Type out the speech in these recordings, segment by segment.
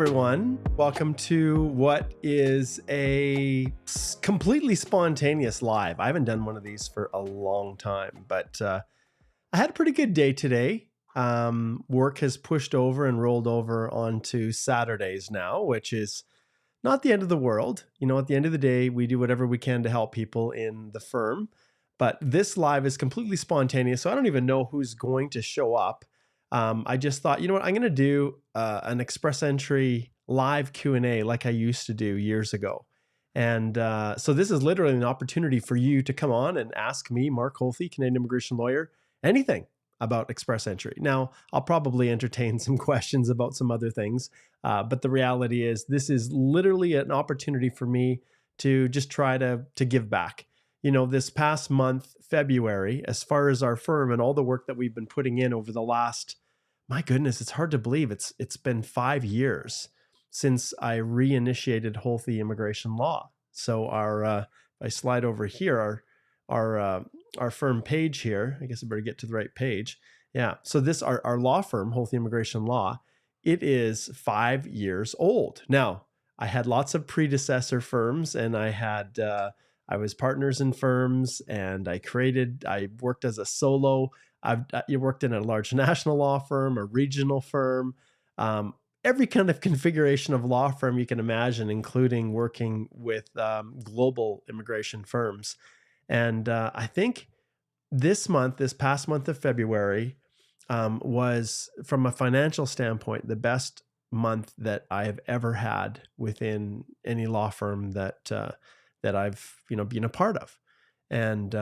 everyone. Welcome to what is a completely spontaneous live. I haven't done one of these for a long time, but I had a pretty good day today. Work has pushed over and rolled over onto Saturdays now, which is not the end of the world. You know, at the end of the day, we do whatever we can to help people in the firm. But this live is completely spontaneous, so I don't even know who's going to show up. I just thought, you know what, I'm going to do an Express Entry live Q&A like I used to do years ago. And so this is literally an opportunity for you to come on and ask me, Mark Holthe, Canadian immigration lawyer, anything about Express Entry. Now, I'll probably entertain some questions about some other things, but the reality is this is literally an opportunity for me to just try to give back. You know, this past month, February, as far as our firm and all the work that we've been putting in over the last, my goodness, it's hard to believe it's been 5 years since I reinitiated Holthe Immigration Law. So if I slide over here, our firm page here, I guess I better get to the right page. Yeah. So our law firm, Holthe Immigration Law, it is 5 years old. Now, I had lots of predecessor firms, and I was partners in firms, and I worked as a solo. You worked in a large national law firm, a regional firm, every kind of configuration of law firm you can imagine, including working with global immigration firms. And I think this past month of February, was, from a financial standpoint, the best month that I have ever had within any law firm that I've been a part of. And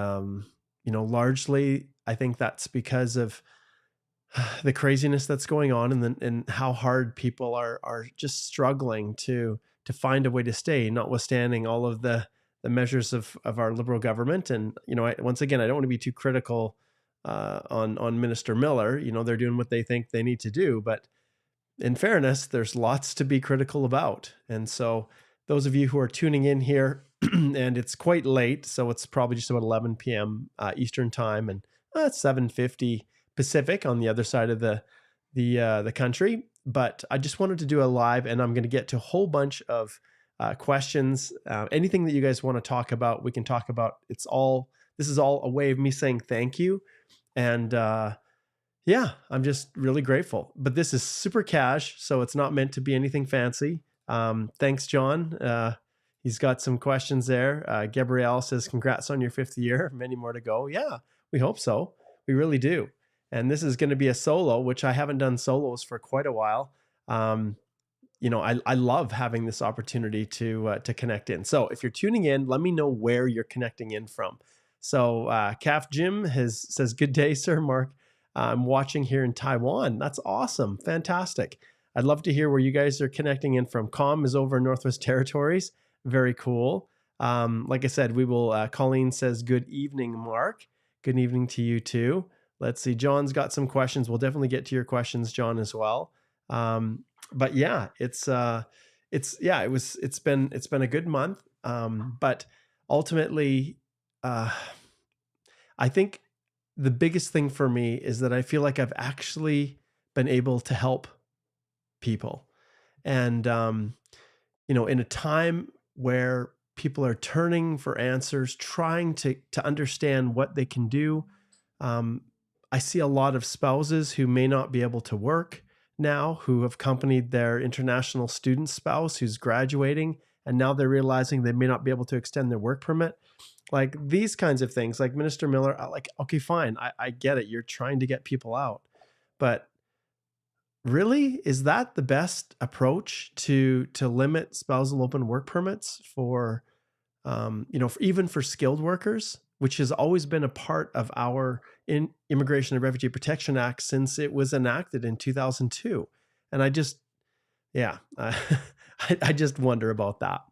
largely I think that's because of the craziness that's going on, and how hard people are just struggling to find a way to stay, notwithstanding all of the measures of our Liberal government. And once again, I don't want to be too critical on Minister Miller. They're doing what they think they need to do, but in fairness, there's lots to be critical about. And so those of you who are tuning in here, and it's quite late, so it's probably just about 11 p.m. Eastern time, and it's 7:50 Pacific on the other side of the country. But I just wanted to do a live, and I'm going to get to a whole bunch of questions. Anything that you guys want to talk about, we can talk about. This is all a way of me saying thank you, and yeah, I'm just really grateful. But this is super cash, so it's not meant to be anything fancy. Thanks, John. He's got some questions there. Gabrielle says, congrats on your 5th year. Many more to go. Yeah, we hope so. We really do. And this is going to be a solo, which I haven't done solos for quite a while. I love having this opportunity to connect in. So if you're tuning in, let me know where you're connecting in from. So Calf Jim says, good day, sir, Mark. I'm watching here in Taiwan. That's awesome. Fantastic. I'd love to hear where you guys are connecting in from. Com is over in Northwest Territories. Very cool. Like I said, we will, Colleen says, good evening, Mark. Good evening to you too. Let's see. John's got some questions. We'll definitely get to your questions, John, as well. But yeah, it's been a good month. But ultimately, I think the biggest thing for me is that I feel like I've actually been able to help people. And, in a time where people are turning for answers, trying to understand what they can do, I see a lot of spouses who may not be able to work now, who have accompanied their international student spouse who's graduating, and now they're realizing they may not be able to extend their work permit. Like these kinds of things, like Minister Miller, okay, fine. I get it. You're trying to get people out, but really, is that the best approach to limit spousal open work permits for, even for skilled workers, which has always been a part of our Immigration and Refugee Protection Act since it was enacted in 2002. And I just wonder about that.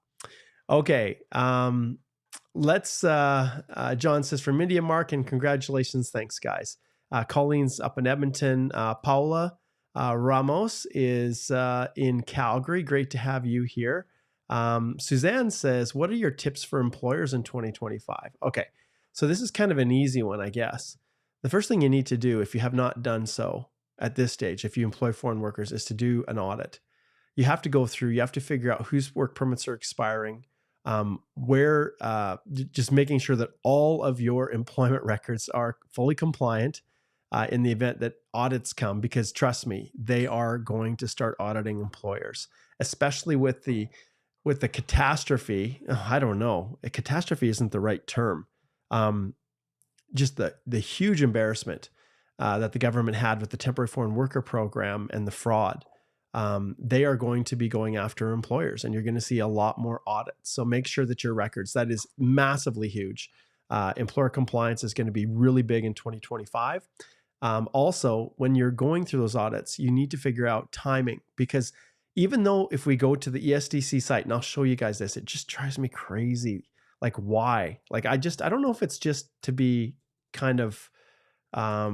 Okay. Let's, John says, from India, Mark, and congratulations. Thanks, guys. Colleen's up in Edmonton. Paula Ramos is in Calgary. Great to have you here. Suzanne says, what are your tips for employers in 2025? Okay, so this is kind of an easy one, I guess. The first thing you need to do, if you have not done so at this stage, if you employ foreign workers, is to do an audit. you have to go through, you have to figure out whose work permits are expiring, where, just making sure that all of your employment records are fully compliant in the event that audits come, because trust me, they are going to start auditing employers, especially with the catastrophe. I don't know. A catastrophe isn't the right term. Just the huge embarrassment that the government had with the temporary foreign worker program and the fraud. They are going to be going after employers, and you're going to see a lot more audits. So make sure that your records, that is massively huge. Employer compliance is going to be really big in 2025. Also, when you're going through those audits, you need to figure out timing, because even though if we go to the ESDC site, and I'll show you guys this, it just drives me crazy. Like, why? Like, I don't know if it's just to be kind of, I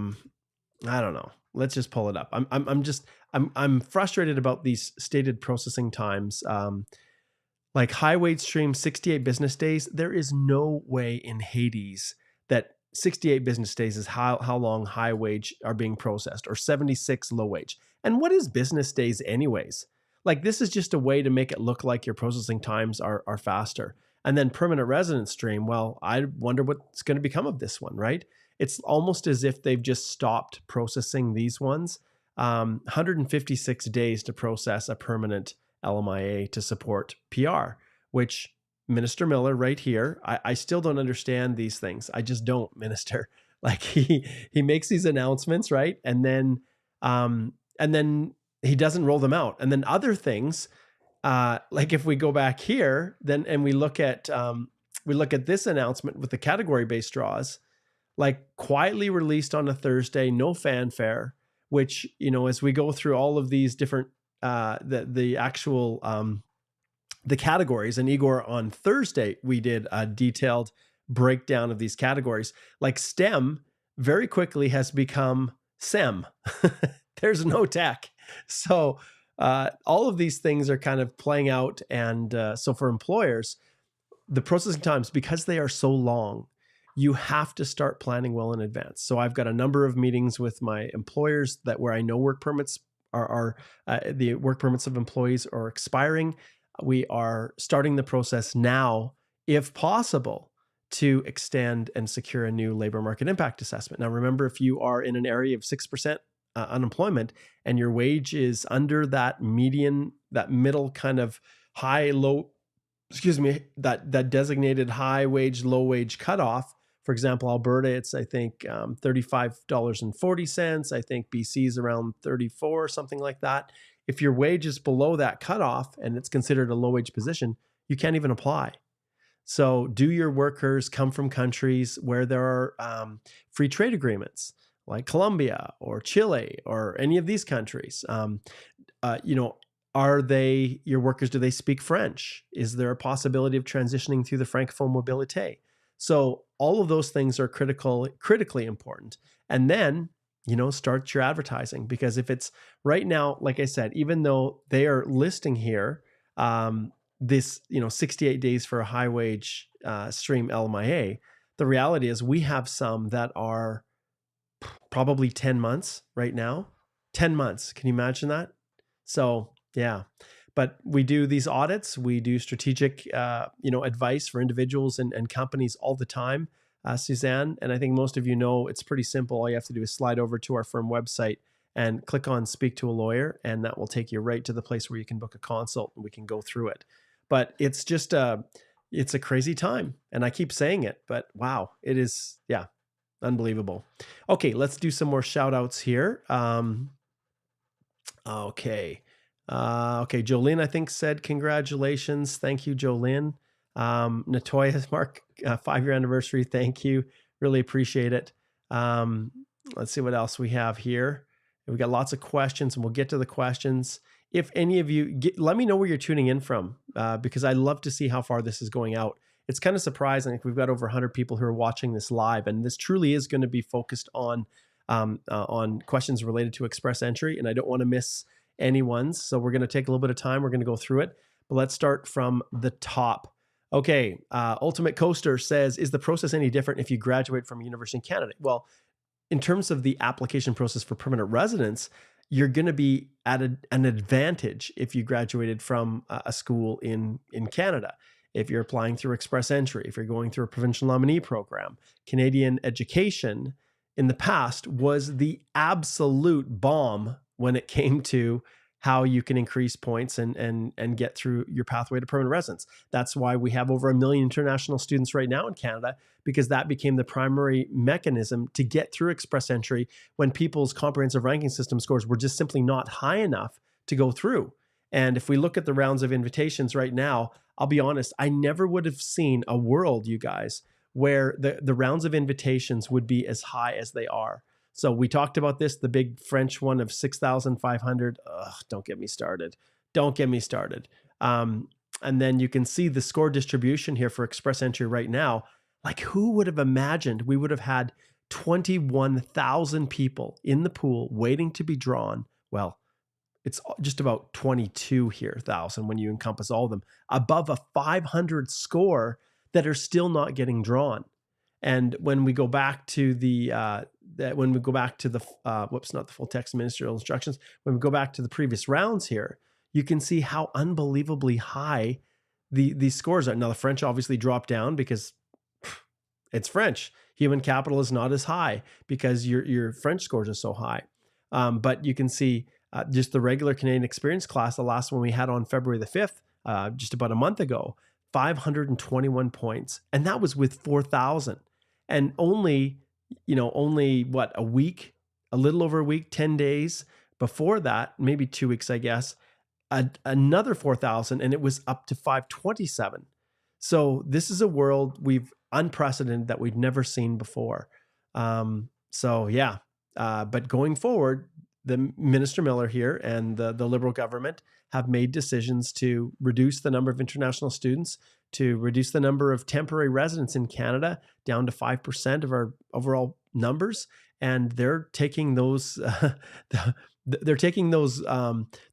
don't know. Let's just pull it up. I'm frustrated about these stated processing times. Like high wage stream, 68 business days. There is no way in Hades that 68 business days is how long high wage are being processed, or 76 low wage. And what is business days anyways? Like, this is just a way to make it look like your processing times are faster. And then permanent resident stream, well, I wonder what's going to become of this one, right? It's almost as if they've just stopped processing these ones. 156 days to process a permanent LMIA to support PR, which Minister Miller right here, I still don't understand these things. I just don't, Minister. Like, he makes these announcements, right? And then he doesn't roll them out. And then other things, like if we go back here, then and we look at this announcement with the category-based draws, like quietly released on a Thursday, no fanfare. Which, as we go through all of these different the actual the categories, and Igor, on Thursday we did a detailed breakdown of these categories. Like STEM very quickly has become SEM. There's no tech. So all of these things are kind of playing out. And so for employers, the processing times, because they are so long, you have to start planning well in advance. So I've got a number of meetings with my employers where I know work permits are the work permits of employees are expiring. We are starting the process now, if possible, to extend and secure a new labor market impact assessment. Now, remember, if you are in an area of 6% unemployment and your wage is under that median, that middle kind of that designated high wage, low wage cutoff. For example, Alberta, it's, I think, $35.40. I think BC is around 34, something like that. If your wage is below that cutoff and it's considered a low wage position, you can't even apply. So do your workers come from countries where there are free trade agreements, like Colombia or Chile or any of these countries? Are they your workers? Do they speak French? Is there a possibility of transitioning through the Francophone mobilité? So all of those things are critically important. And then, start your advertising, because if it's right now, like I said, even though they are listing here, this, 68 days for a high wage stream LMIA, the reality is we have some that are probably 10 months right now. 10 months. Can you imagine that? So, yeah. But we do these audits. We do strategic, advice for individuals and companies all the time, Suzanne. And I think most of you know it's pretty simple. All you have to do is slide over to our firm website and click on Speak to a Lawyer, and that will take you right to the place where you can book a consult and we can go through it. But it's just it's a crazy time, and I keep saying it, but wow, it is, unbelievable. Okay, let's do some more shout outs here. Okay, Jolene, I think, said congratulations. Thank you, Jolene. Natoya, Mark, 5-year anniversary. Thank you. Really appreciate it. Let's see what else we have here. We've got lots of questions, and we'll get to the questions. If any of you, let me know where you're tuning in from, because I love to see how far this is going out. It's kind of surprising. We've got over 100 people who are watching this live, and this truly is going to be focused on questions related to express entry, and I don't want to miss anyone's. So we're going to take a little bit of time. We're going to go through it, but let's start from the top. Okay. Ultimate Coaster says, is the process any different if you graduate from a university in Canada? Well, in terms of the application process for permanent residence, you're going to be at an advantage if you graduated from a school in Canada. If you're applying through express entry, if you're going through a provincial nominee program, Canadian education in the past was the absolute bomb when it came to how you can increase points and get through your pathway to permanent residence. That's why we have over 1 million international students right now in Canada, because that became the primary mechanism to get through express entry when people's comprehensive ranking system scores were just simply not high enough to go through. And if we look at the rounds of invitations right now, I'll be honest, I never would have seen a world, you guys, where the rounds of invitations would be as high as they are. So we talked about this, the big French one of 6,500. Don't get me started. Don't get me started. And then you can see the score distribution here for express entry right now. Like, who would have imagined we would have had 21,000 people in the pool waiting to be drawn? Well, it's just about 22,000 when you encompass all of them, above a 500 score that are still not getting drawn. And when we go back to when we go back to the not the full text ministerial instructions, when we go back to the previous rounds here, you can see how unbelievably high these scores are. Now the French obviously drop down because it's French. Human capital is not as high because your French scores are so high. But you can see just the regular Canadian experience class, the last one we had on February the 5th, just about a month ago, 521 points. And that was with 4,000. And only what, a week, a little over a week, 10 days before that, maybe 2 weeks, I guess, another 4,000, and it was up to 527. So this is a world we've unprecedented that we've never seen before. But going forward, the Minister Miller here and the Liberal government have made decisions to reduce the number of international students, to reduce the number of temporary residents in Canada down to 5% of our overall numbers, and they're taking those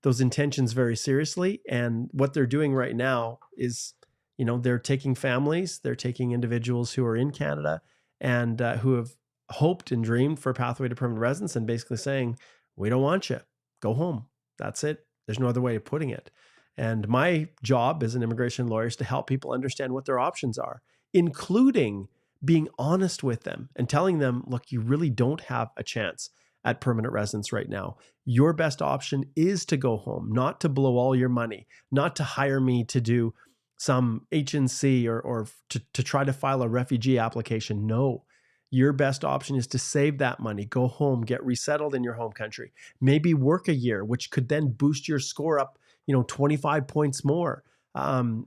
those intentions very seriously. And what they're doing right now is, they're taking families, they're taking individuals who are in Canada and who have hoped and dreamed for a pathway to permanent residence, and basically saying, we don't want you. Go home. That's it. There's no other way of putting it. And my job as an immigration lawyer is to help people understand what their options are, including being honest with them and telling them, look, you really don't have a chance at permanent residence right now. Your best option is to go home, not to blow all your money, not to hire me to do some HNC or to try to file a refugee application. No. Your best option is to save that money, go home, get resettled in your home country, maybe work a year, which could then boost your score up, 25 points more, and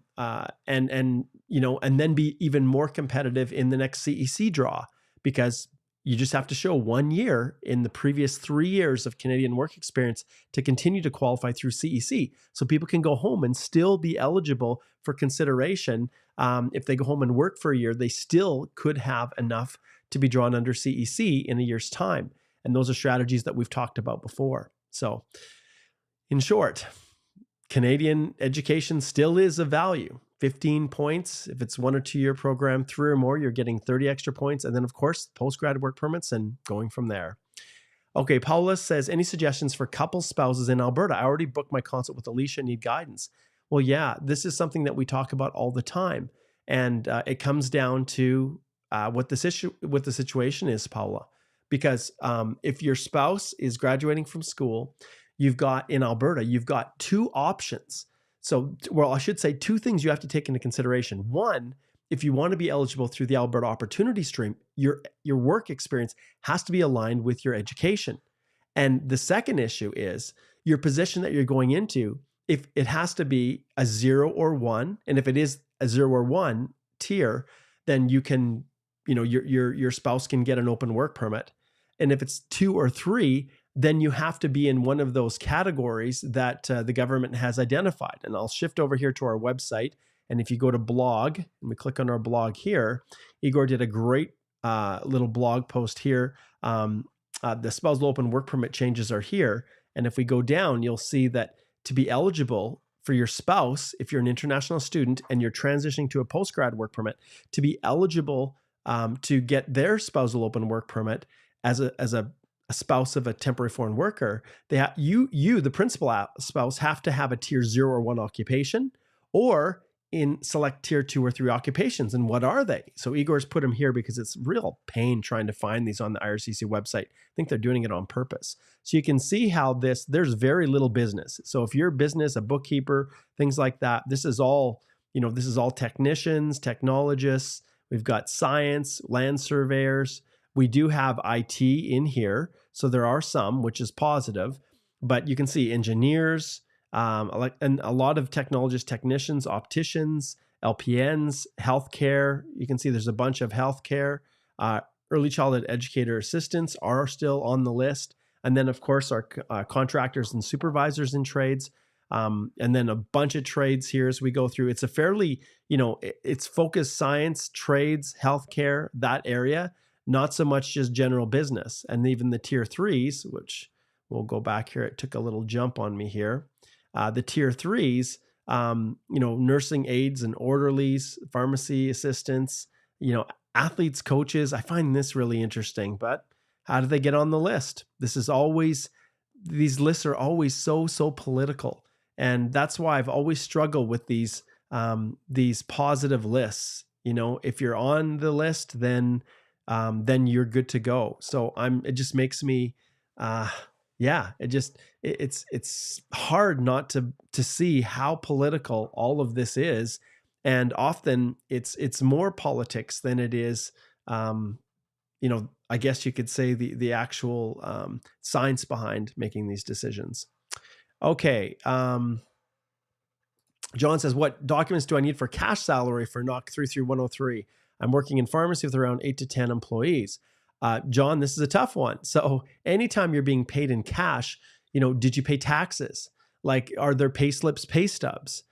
then be even more competitive in the next CEC draw, because you just have to show 1 year in the previous 3 years of Canadian work experience to continue to qualify through CEC. So people can go home and still be eligible for consideration. If they go home and work for a year, they still could have enough to be drawn under CEC in a year's time. And those are strategies that we've talked about before. So in short, Canadian education still is of value. 15 points. If it's 1 or 2 year program, 3 or more, you're getting 30 extra points. And then of course, postgrad work permits and going from there. Okay, Paula says, any suggestions for couple spouses in Alberta? I already booked my consult with Alicia, need guidance. Well, yeah, this is something that we talk about all the time. And it comes down to what the situation is, Paula. Because if your spouse is graduating from school, in Alberta, you've got 2 options. So, I should say 2 things you have to take into consideration. One, if you want to be eligible through the Alberta Opportunity Stream, your work experience has to be aligned with your education. And the second issue is your position that you're going into, if it has to be a 0 or 1, and if it is a 0 or 1 tier, then you can, your spouse can get an open work permit. And if it's 2 or 3, then you have to be in one of those categories that the government has identified. And I'll shift over here to our website. And if you go to blog and we click on our blog here, Igor did a great little blog post here. The spousal open work permit changes are here. And if we go down, you'll see that to be eligible for your spouse, if you're an international student and you're transitioning to a postgrad work permit, to be eligible to get their spousal open work permit as a a spouse of a temporary foreign worker, you, the principal spouse, have to have a tier 0 or 1 occupation, or in select tier 2 or 3 occupations. And what are they? So Igor's put them here because it's real pain trying to find these on the IRCC website. I think they're doing it on purpose. So you can see how there's very little business. So if you're a business, a bookkeeper, things like that, this is all technicians, technologists. We've got science, land surveyors. We do have IT in here. So there are some, which is positive, but you can see engineers, and a lot of technologists, technicians, opticians, LPNs, healthcare. You can see there's a bunch of healthcare. Early childhood educator assistants are still on the list. And then, of course, our contractors and supervisors in trades. And then a bunch of trades here as we go through. It's a fairly, it's focused science, trades, healthcare, that area, not so much just general business. And even the tier 3s, which we'll go back here. It took a little jump on me here. The tier 3s, nursing aides and orderlies, pharmacy assistants, athletes, coaches. I find this really interesting, but how do they get on the list? These lists are always so political. And that's why I've always struggled with these positive lists. If you're on the list, then you're good to go. So it just makes me, it's hard not to see how political all of this is. And often it's more politics than it is, I guess you could say the actual science behind making these decisions. Okay. John says, what documents do I need for cash salary for NOC 33103? I'm working in pharmacy with around 8 to 10 employees. John, this is a tough one. So anytime you're being paid in cash, did you pay taxes? Like, are there pay slips, pay stubs?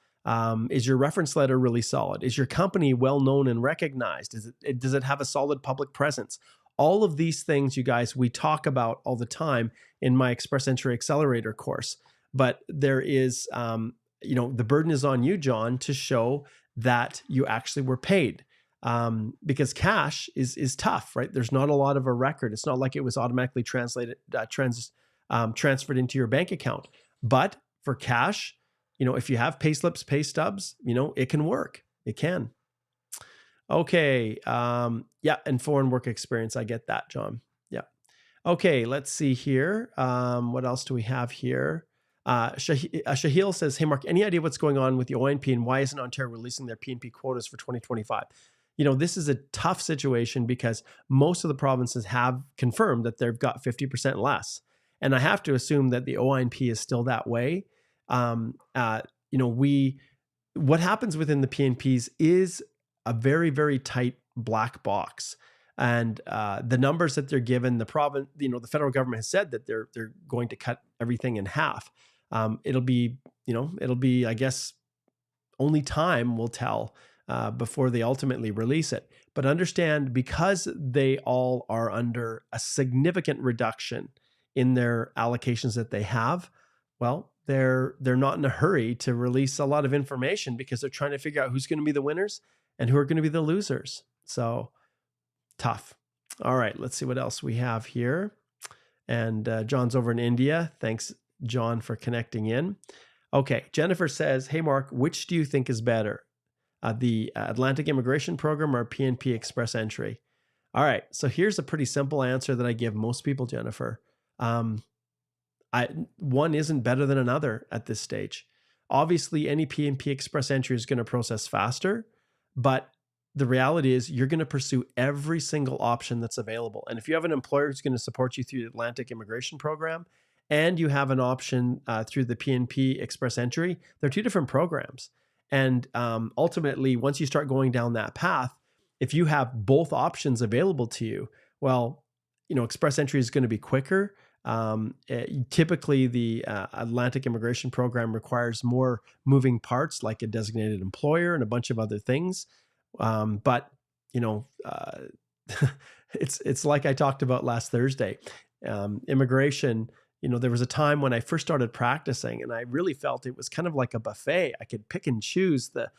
Is your reference letter really solid? Is your company well known and recognized? Does it have a solid public presence? All of these things, you guys, we talk about all the time in my Express Entry Accelerator course. But there is, the burden is on you, John, to show that you actually were paid. Because cash is tough, right? There's not a lot of a record. It's not like it was automatically transferred into your bank account. But for cash, if you have pay slips, pay stubs, it can work. It can. Okay. And foreign work experience. I get that, John. Yeah. Okay. Let's see here. What else do we have here? Shahil says, hey, Mark, any idea what's going on with the ONP and why isn't Ontario releasing their PNP quotas for 2025? This is a tough situation because most of the provinces have confirmed that they've got 50% less. And I have to assume that the ONP is still that way. What happens within the PNPs is a very, very tight black box. And the numbers that they're given, the federal government has said that they're going to cut everything in half. It'll be, I guess, only time will tell before they ultimately release it. But understand, because they all are under a significant reduction in their allocations that they have, well, they're not in a hurry to release a lot of information because they're trying to figure out who's going to be the winners and who are going to be the losers. So tough. All right, let's see what else we have here. And John's over in India. Thanks, John, for connecting in. Okay, Jennifer says, hey, Mark, which do you think is better? The Atlantic Immigration Program or PNP Express Entry? All right, so here's a pretty simple answer that I give most people, Jennifer. One isn't better than another at this stage. Obviously, any PNP Express Entry is going to process faster, but the reality is you're going to pursue every single option that's available. And if you have an employer who's going to support you through the Atlantic Immigration Program, and you have an option through the PNP Express Entry, they're two different programs. And ultimately, once you start going down that path, if you have both options available to you, well, Express Entry is going to be quicker. Typically, the Atlantic Immigration Program requires more moving parts, like a designated employer and a bunch of other things. But it's like I talked about last Thursday. Immigration, there was a time when I first started practicing, and I really felt it was kind of like a buffet. I could pick and choose the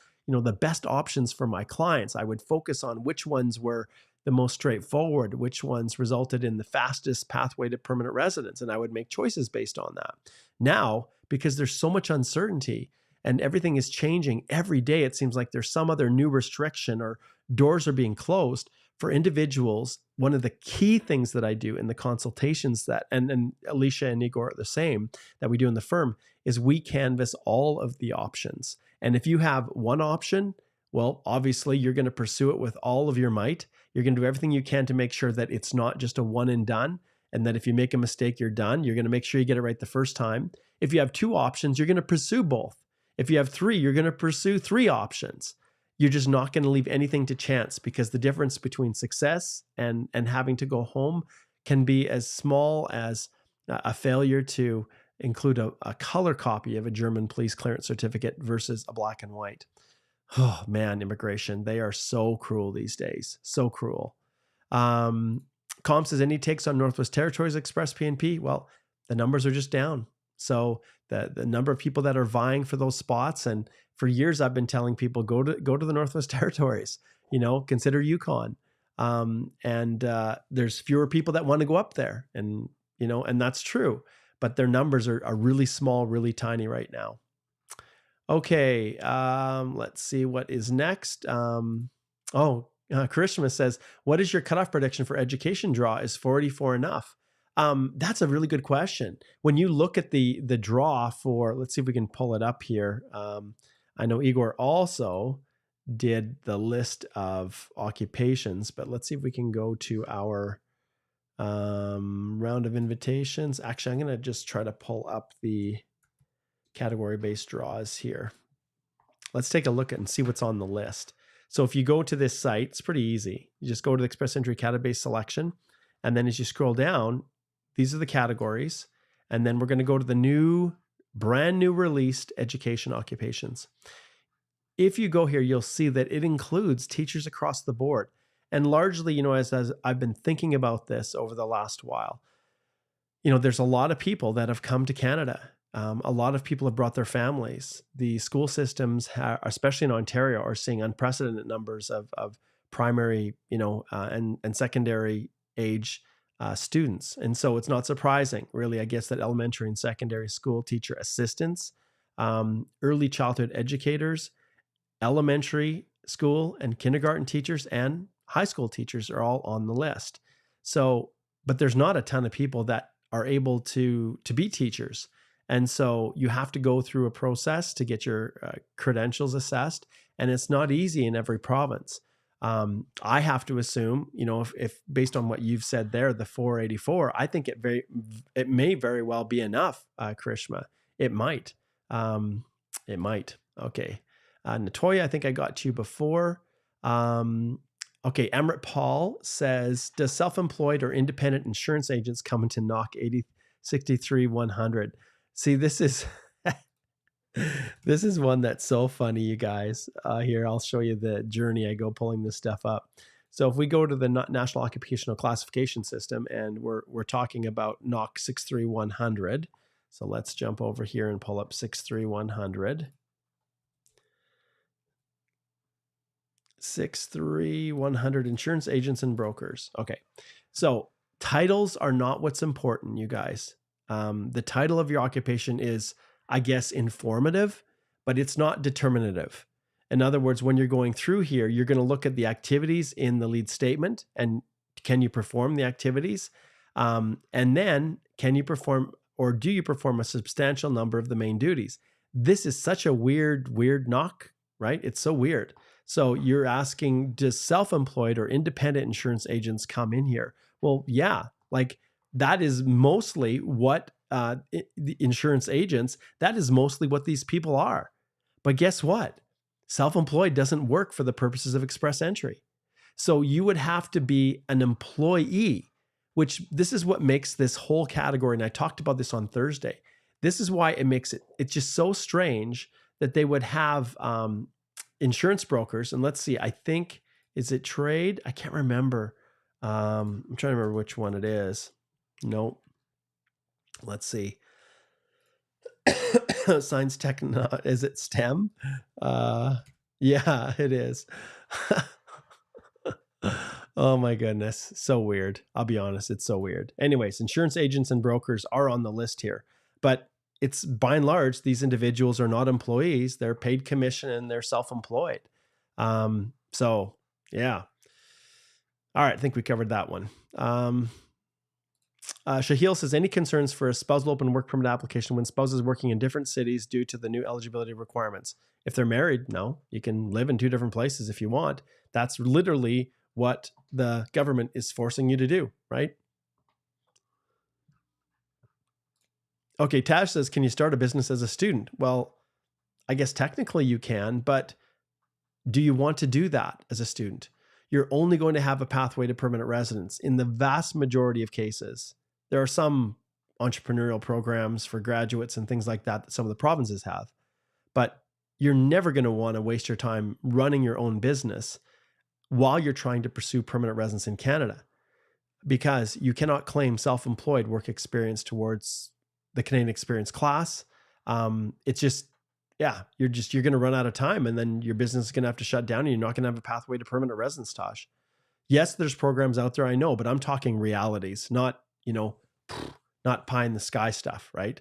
best options for my clients. I would focus on which ones were, the most straightforward, which ones resulted in the fastest pathway to permanent residence. And I would make choices based on that. Now, because there's so much uncertainty and everything is changing every day, it seems like there's some other new restriction or doors are being closed. For individuals, one of the key things that I do in the consultations that, and Alicia and Igor are the same, that we do in the firm, is we canvass all of the options. And if you have one option, well, obviously you're going to pursue it with all of your might. You're going to do everything you can to make sure that it's not just a one and done, and that if you make a mistake, you're done. You're going to make sure you get it right the first time. If you have two options, you're going to pursue both. If you have three, you're going to pursue three options. You're just not going to leave anything to chance, because the difference between success and having to go home can be as small as a failure to include a color copy of a German police clearance certificate versus a black and white. Oh man, immigration, they are so cruel these days. So cruel. Com says, any takes on Northwest Territories Express PNP? Well, the numbers are just down. So the number of people that are vying for those spots, and for years I've been telling people, go to the Northwest Territories, consider Yukon. There's fewer people that want to go up there, and that's true, but their numbers are really small, really tiny right now. Okay, let's see what is next. Karishma says, what is your cutoff prediction for education draw? Is 484 enough? That's a really good question. When you look at the draw for, let's see if we can pull it up here. I know Igor also did the list of occupations, but let's see if we can go to our round of invitations. Actually, I'm going to just try to pull up the category-based draws here. Let's take a look at and see what's on the list. So if you go to this site, it's pretty easy. You just go to the Express Entry category-based selection, and then as you scroll down, these are the categories, and then we're going to go to the brand new released education occupations. If you go here, you'll see that it includes teachers across the board. And largely, as I've been thinking about this over the last while, there's a lot of people that have come to Canada. A lot of people have brought their families. The school systems, especially in Ontario, are seeing unprecedented numbers of primary, and secondary age students. And so it's not surprising, really, I guess, that elementary and secondary school teacher assistants, early childhood educators, elementary school and kindergarten teachers, and high school teachers are all on the list. So, but there's not a ton of people that are able to be teachers. And so you have to go through a process to get your credentials assessed. And it's not easy in every province. I have to assume, if based on what you've said there, the 484, I think it may very well be enough, Karishma. It might. Okay. Natoya, I think I got to you before. Okay. Emrit Paul says, does self-employed or independent insurance agents come into knock 63-100? See, this is one that's so funny, you guys. Here, I'll show you the journey I go pulling this stuff up. So if we go to the National Occupational Classification System, and we're talking about knock 63100. So let's jump over here and pull up 63100. 63100 insurance agents and brokers. Okay. So titles are not what's important, you guys. The title of your occupation is, I guess, informative, but it's not determinative. In other words, when you're going through here, you're going to look at the activities in the lead statement, and can you perform the activities? And then can you perform, or do you perform, a substantial number of the main duties? This is such a weird knock, right? It's so weird. So you're asking, does self-employed or independent insurance agents come in here? Well, yeah, that is mostly what the insurance agents, that is mostly what these people are. But guess what? Self-employed doesn't work for the purposes of Express Entry. So you would have to be an employee, which this is what makes this whole category. And I talked about this on Thursday. This is why it's just so strange that they would have insurance brokers. And let's see, I think, is it trade? I can't remember. I'm trying to remember which one it is. Nope. Let's see. Science, tech, is it STEM? Yeah, it is. Oh my goodness. So weird. I'll be honest. It's so weird. Anyways, insurance agents and brokers are on the list here, but it's by and large, these individuals are not employees. They're paid commission and they're self-employed. So yeah. All right. I think we covered that one. Shahil says, any concerns for a spousal open work permit application when spouse is working in different cities due to the new eligibility requirements? If they're married, no, you can live in 2 different places if you want. That's literally what the government is forcing you to do, right? Okay, Tash says, can you start a business as a student? Well, I guess technically you can, but do you want to do that as a student? You're only going to have a pathway to permanent residence in the vast majority of cases. There are some entrepreneurial programs for graduates and things like that that some of the provinces have, but you're never going to want to waste your time running your own business while you're trying to pursue permanent residence in Canada, because you cannot claim self-employed work experience towards the Canadian experience class. It's just, yeah, you're going to run out of time, and then your business is going to have to shut down and you're not going to have a pathway to permanent residence, Tosh. Yes, there's programs out there, I know, but I'm talking realities, not, not pie in the sky stuff, right?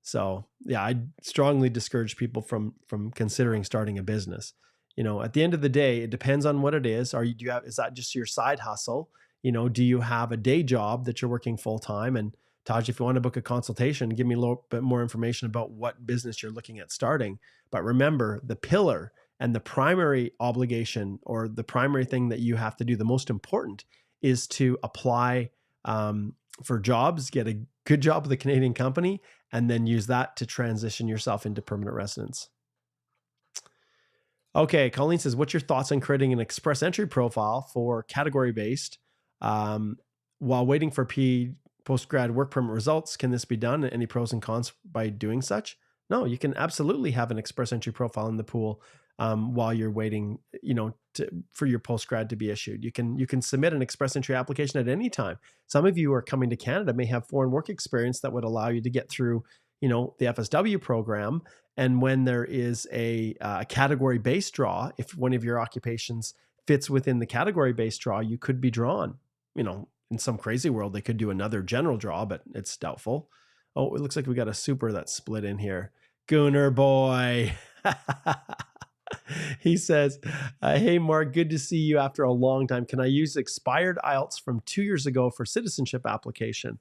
So yeah, I strongly discourage people from considering starting a business. At the end of the day, it depends on what it is. Is that just your side hustle? Do you have a day job that you're working full time? And Taj, if you want to book a consultation, give me a little bit more information about what business you're looking at starting. But remember, the pillar and the primary obligation, or the primary thing that you have to do, the most important, is to apply for jobs, get a good job with a Canadian company, and then use that to transition yourself into permanent residence. Okay, Colleen says, what's your thoughts on creating an express entry profile for category-based while waiting for post-grad work permit results? Can this be done? Any pros and cons by doing such? No, you can absolutely have an express entry profile in the pool while you're waiting, for your post-grad to be issued. You can submit an express entry application at any time. Some of you who are coming to Canada may have foreign work experience that would allow you to get through, the FSW program. And when there is a category-based draw, if one of your occupations fits within the category-based draw, you could be drawn. In some crazy world, they could do another general draw, but it's doubtful. Oh, it looks like we got a super that's split in here. Gooner boy. He says, hey, Mark, good to see you after a long time. Can I use expired IELTS from 2 years ago for citizenship application?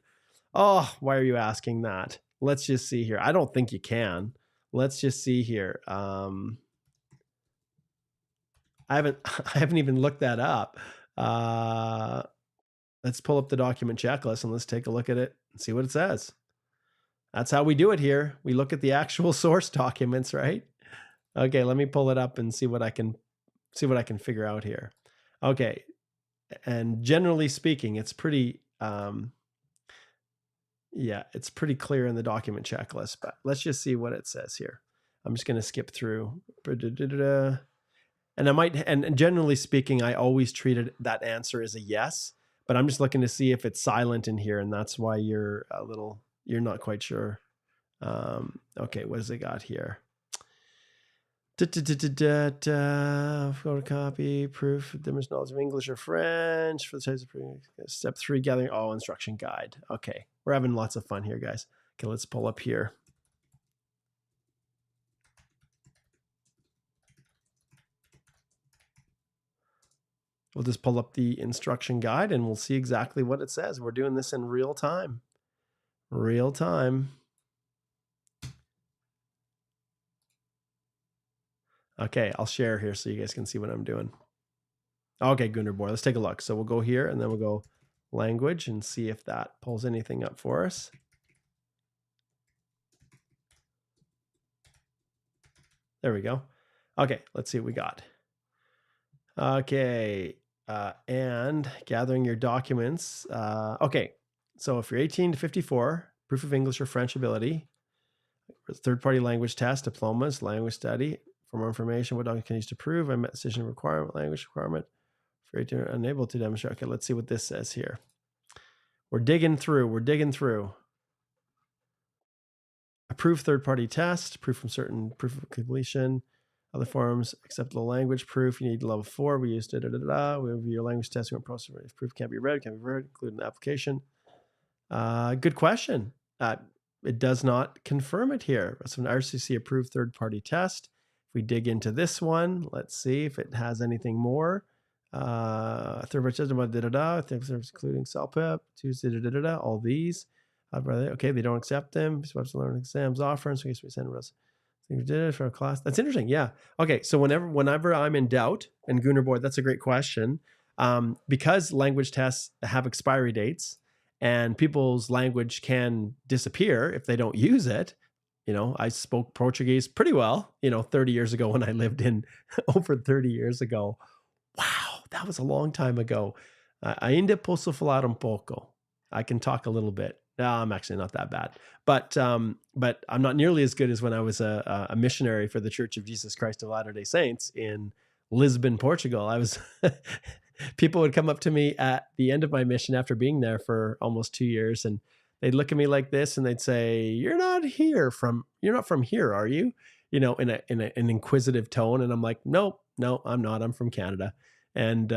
Oh, why are you asking that? Let's just see here. I don't think you can. Let's just see here. I haven't even looked that up. Let's pull up the document checklist and let's take a look at it and see what it says. That's how we do it here. We look at the actual source documents, right? Okay, let me pull it up and see what I can figure out here. Okay, and generally speaking, it's pretty it's pretty clear in the document checklist, but let's just see what it says here. I'm just going to skip through. And and generally speaking, I always treated that answer as a yes, but I'm just looking to see if it's silent in here, and that's why you're not quite sure. Okay, what does it got here? Photocopy, proof, demonstrates knowledge of English or French for the types of step 3, gathering all instruction guide. Okay, we're having lots of fun here, guys. Okay, let's pull up here. We'll just pull up the instruction guide and we'll see exactly what it says. We're doing this in real time. Real time. Okay, I'll share here so you guys can see what I'm doing. Okay, Gunnar Boy, let's take a look. So we'll go here and then we'll go language and see if that pulls anything up for us. There we go. Okay, let's see what we got. Okay, and gathering your documents. Okay, so if you're 18 to 54, proof of English or French ability, third-party language test, diplomas, language study. For more information, what document can you use to prove? I met decision requirement, language requirement. For 18, unable to demonstrate. Okay, let's see what this says here. We're digging through. Approved third-party test, proof of completion Other forms, acceptable language proof. You need level 4. We used da-da-da-da. We review your language testing process. If proof can't be read, include an application. Good question. It does not confirm it here. It's an RCC approved third-party test. If we dig into this one, let's see if it has anything more. Third-party test about da-da-da. Things including CELPIP, Tuesday, da-da-da-da. All these. Okay, they don't accept them. Supposed to learn exams offerings. So we send us. We did it for a class. That's interesting. Yeah. Okay. So whenever I'm in doubt, and Gunnar Boy, that's a great question. Because language tests have expiry dates and people's language can disappear if they don't use it. I spoke Portuguese pretty well, 30 years ago when I lived in over 30 years ago. Wow. That was a long time ago. Ainda posso falar pouco. I can talk a little bit. No, I'm actually not that bad, but I'm not nearly as good as when I was a missionary for the Church of Jesus Christ of Latter-day Saints in Lisbon, Portugal. People would come up to me at the end of my mission after being there for almost 2 years, and they'd look at me like this and they'd say, you're not from here, are you? In an inquisitive tone. And I'm like, no, I'm not. I'm from Canada. And,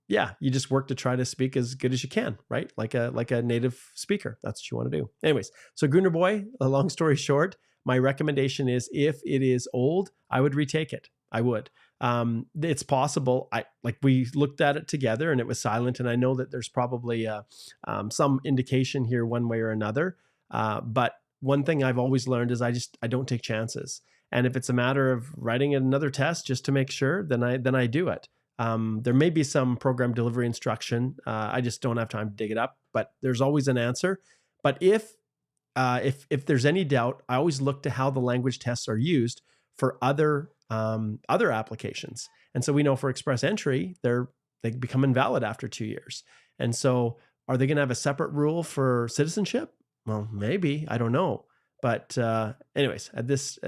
yeah, you just work to try to speak as good as you can, right? Like a native speaker. That's what you want to do. Anyways, so Gunnar Boy, a long story short, my recommendation is if it is old, I would retake it. I would. It's possible. We looked at it together and it was silent. And I know that there's probably some indication here one way or another. But one thing I've always learned is I don't take chances. And if it's a matter of writing another test just to make sure, then I do it. There may be some program delivery instruction. I just don't have time to dig it up, but there's always an answer. But if there's any doubt, I always look to how the language tests are used for other applications. And so we know for express entry, they become invalid after 2 years. And so are they going to have a separate rule for citizenship? Well, maybe, I don't know. But anyways, at this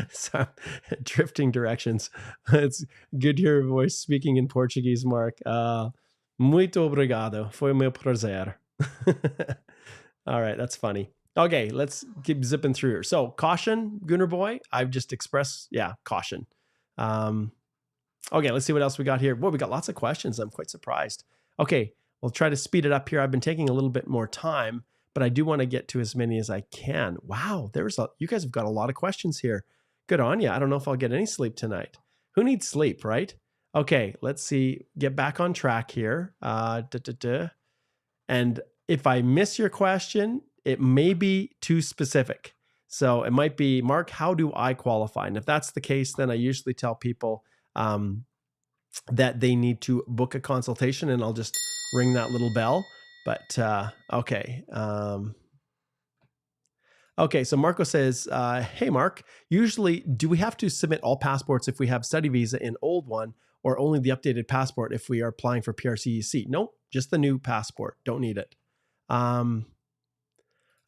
so drifting directions. It's good to hear your voice speaking in Portuguese, Mark. Muito obrigado. Foi meu prazer. All right, that's funny. Okay, let's keep zipping through here. So caution, Gunnar Boy. I've just expressed, caution. Okay, let's see what else we got here. Boy, we got lots of questions. I'm quite surprised. Okay, we'll try to speed it up here. I've been taking a little bit more time, but I do want to get to as many as I can. Wow, you guys have got a lot of questions here. Good on you. I don't know if I'll get any sleep tonight. Who needs sleep, right? Okay, let's see. Get back on track here. And if I miss your question, it may be too specific. So it might be, Mark, how do I qualify? And if that's the case, then I usually tell people that they need to book a consultation, and I'll just ring that little bell. But okay. Okay, so Marco says, hey, Mark, usually do we have to submit all passports if we have study visa in old one, or only the updated passport if we are applying for PRCEC? Nope, just the new passport. Don't need it.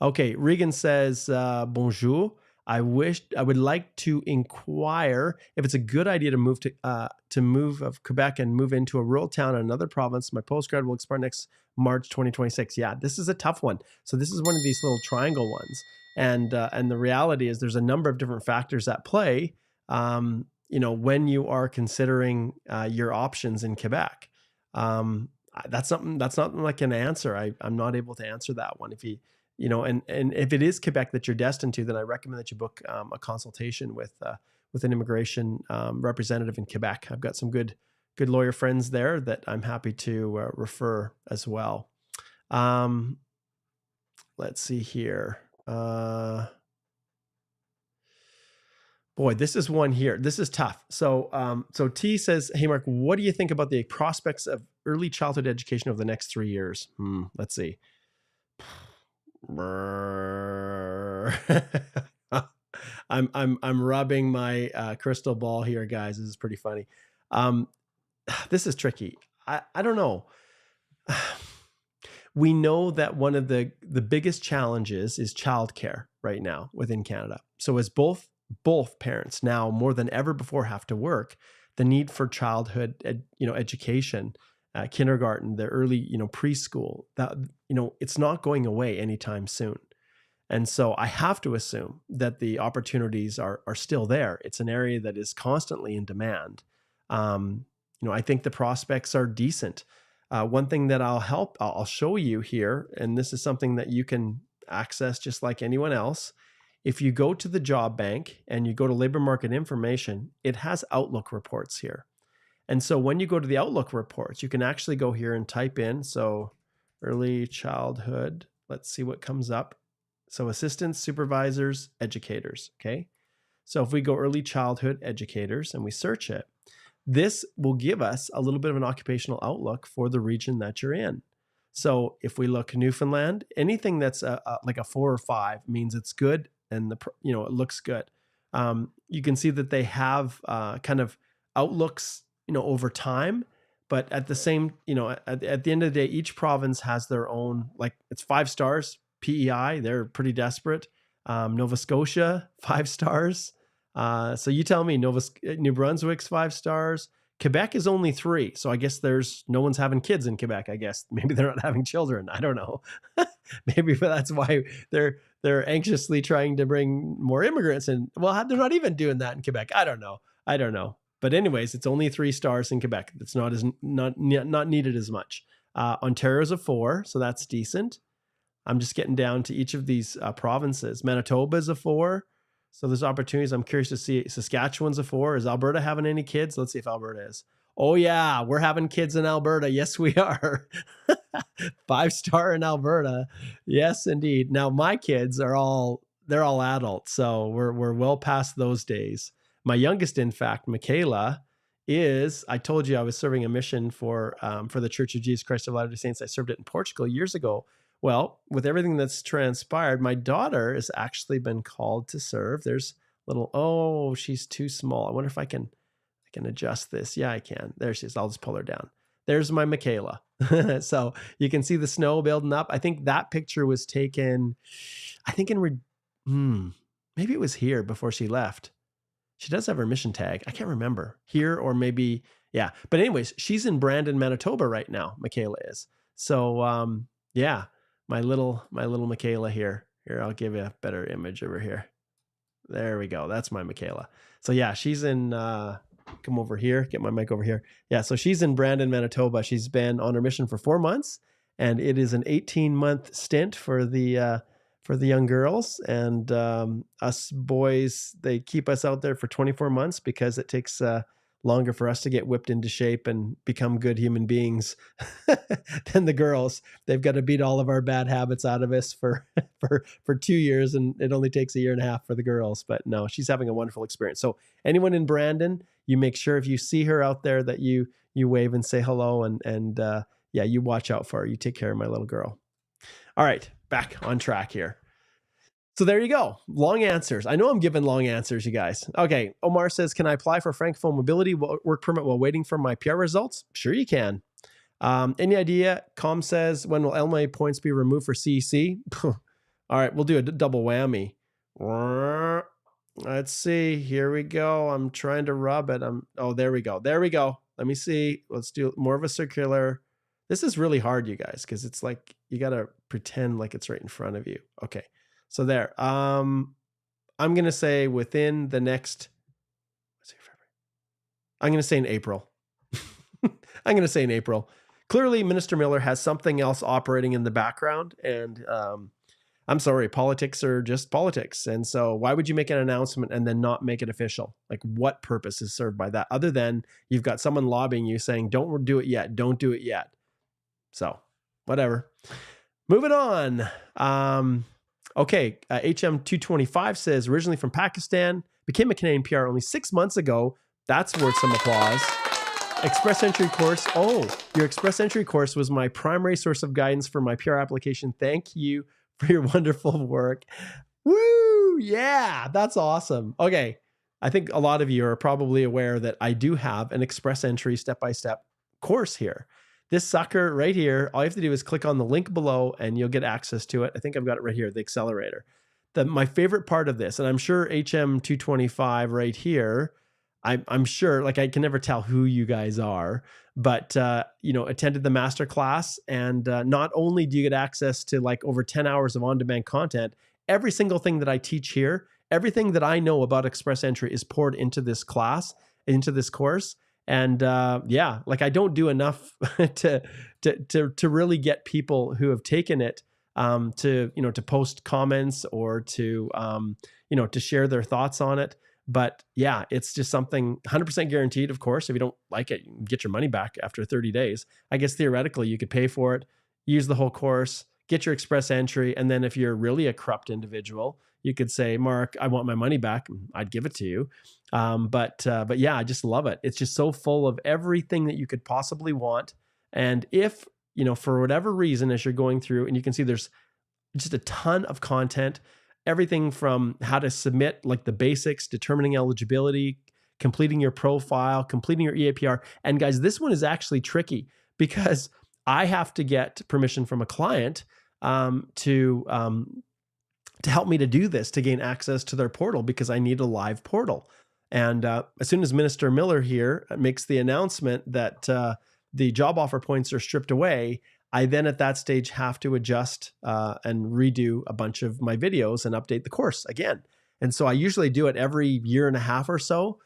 Okay, Regan says, bonjour. I would like to inquire if it's a good idea to move of Quebec and move into a rural town in another province. My postgrad will expire next March 2026. Yeah, this is a tough one. So this is one of these little triangle ones. And the reality is there's a number of different factors at play, when you are considering your options in Quebec. That's not like an answer. I'm not able to answer that one. If you and if it is Quebec that you're destined to, then I recommend that you book a consultation with an immigration representative in Quebec. I've got some good lawyer friends there that I'm happy to refer as well. Let's see here. Boy, this is one here. This is tough. So T says, hey, Mark, what do you think about the prospects of early childhood education over the next 3 years? Let's see. I'm rubbing my crystal ball here, guys. This is pretty funny. This is tricky. I don't know. We know that one of the biggest challenges is childcare right now within Canada. So as both parents now more than ever before have to work, the need for childhood education, kindergarten, the early preschool, that it's not going away anytime soon. And so I have to assume that the opportunities are still there. It's an area that is constantly in demand. I think the prospects are decent. One thing that I'll show you here, and this is something that you can access just like anyone else. If you go to the job bank and you go to labor market information, it has Outlook reports here. And so when you go to the Outlook reports, you can actually go here and type in, so early childhood, let's see what comes up. So assistants, supervisors, educators, okay? So if we go early childhood educators and we search it, this will give us a little bit of an occupational outlook for the region that you're in. So if we look Newfoundland, anything that's like a 4 or 5 means it's good and it looks good. You can see that they have kind of outlooks, over time, but at the same, at the end of the day, each province has their own, like it's 5 stars. PEI, they're pretty desperate. Nova Scotia, 5 stars. So you tell me, New Brunswick's 5 stars. Quebec is only 3. So I guess no one's having kids in Quebec, I guess. Maybe they're not having children. I don't know. Maybe that's why they're anxiously trying to bring more immigrants in. Well, they're not even doing that in Quebec. I don't know. But anyways, it's only 3 stars in Quebec. That's not needed as much. Ontario's a 4, so that's decent. I'm just getting down to each of these provinces. Manitoba is a 4. So there's opportunities. I'm curious to see. Saskatchewan's a 4. Is Alberta having any kids? Let's see if Alberta is. Oh yeah, we're having kids in Alberta. Yes, we are. 5-star in Alberta. Yes, indeed. Now my kids they're all adults. So we're well past those days. My youngest, in fact, Michaela, I told you I was serving a mission for the Church of Jesus Christ of Latter-day Saints. I served it in Portugal years ago. Well, with everything that's transpired, my daughter has actually been called to serve. There's she's too small. I wonder if I can adjust this. Yeah, I can. There she is. I'll just pull her down. There's my Michaela. So you can see the snow building up. I think that picture was taken, maybe it was here before she left. She does have her mission tag. I can't remember. Here or maybe, yeah. But anyways, she's in Brandon, Manitoba right now, Michaela is. So, yeah. My little Michaela here. Here, I'll give you a better image over here. There we go. That's my Michaela. So yeah, she's in, come over here, get my mic over here. Yeah, so she's in Brandon, Manitoba. She's been on her mission for 4 months, and it is an 18-month stint for the young girls. And us boys, they keep us out there for 24 months because it takes longer for us to get whipped into shape and become good human beings than the girls. They've got to beat all of our bad habits out of us for 2 years, and it only takes 1.5 years for the girls. But no, she's having a wonderful experience. So anyone in Brandon, you make sure if you see her out there that you wave and say hello, and you watch out for her. You take care of my little girl. All right, back on track here. So there you go. Long answers. I know I'm giving long answers, you guys. Okay. Omar says, can I apply for Francophone mobility work permit while waiting for my PR results? Sure you can. Any idea? Com says, when will LMA points be removed for CEC? All right. We'll do a double whammy. Let's see. Here we go. I'm trying to rub it. There we go. There we go. Let me see. Let's do more of a circular. This is really hard, you guys, because it's like, you got to pretend like it's right in front of you. Okay. So there, I'm going to say within the next, I'm going to say in April. I'm going to say in April. Clearly, Minister Miller has something else operating in the background. And I'm sorry, politics are just politics. And so why would you make an announcement and then not make it official? Like, what purpose is served by that? Other than you've got someone lobbying you saying, don't do it yet. Don't do it yet. So whatever. Moving on. Okay, HM225 says, originally from Pakistan, became a Canadian PR only 6 months ago. That's worth some applause. Express entry course. Oh, your express entry course was my primary source of guidance for my PR application. Thank you for your wonderful work. Woo! Yeah, that's awesome. Okay, I think a lot of you are probably aware that I do have an express entry step-by-step course here. This sucker right here, all you have to do is click on the link below and you'll get access to it. I think I've got it right here, the accelerator. My favorite part of this, and I'm sure HM225 right here, I'm sure, like I can never tell who you guys are, but attended the masterclass, and not only do you get access to like over 10 hours of on-demand content, every single thing that I teach here, everything that I know about express entry is poured into this class, into this course. And yeah, like I don't do enough to really get people who have taken it to post comments or to share their thoughts on it. But yeah, it's just something 100% guaranteed. Of course, if you don't like it, you can get your money back after 30 days. I guess theoretically you could pay for it, use the whole course, get your express entry. And then if you're really a corrupt individual, you could say, Mark, I want my money back. I'd give it to you. But yeah, I just love it. It's just so full of everything that you could possibly want. And if, for whatever reason, as you're going through, and you can see there's just a ton of content, everything from how to submit, like the basics, determining eligibility, completing your profile, completing your EAPR. And guys, this one is actually tricky because I have to get permission from a client to help me to do this, to gain access to their portal, because I need a live portal. And as soon as Minister Miller here makes the announcement that the job offer points are stripped away, I then at that stage have to adjust and redo a bunch of my videos and update the course again. And so I usually do it every year and a half or so,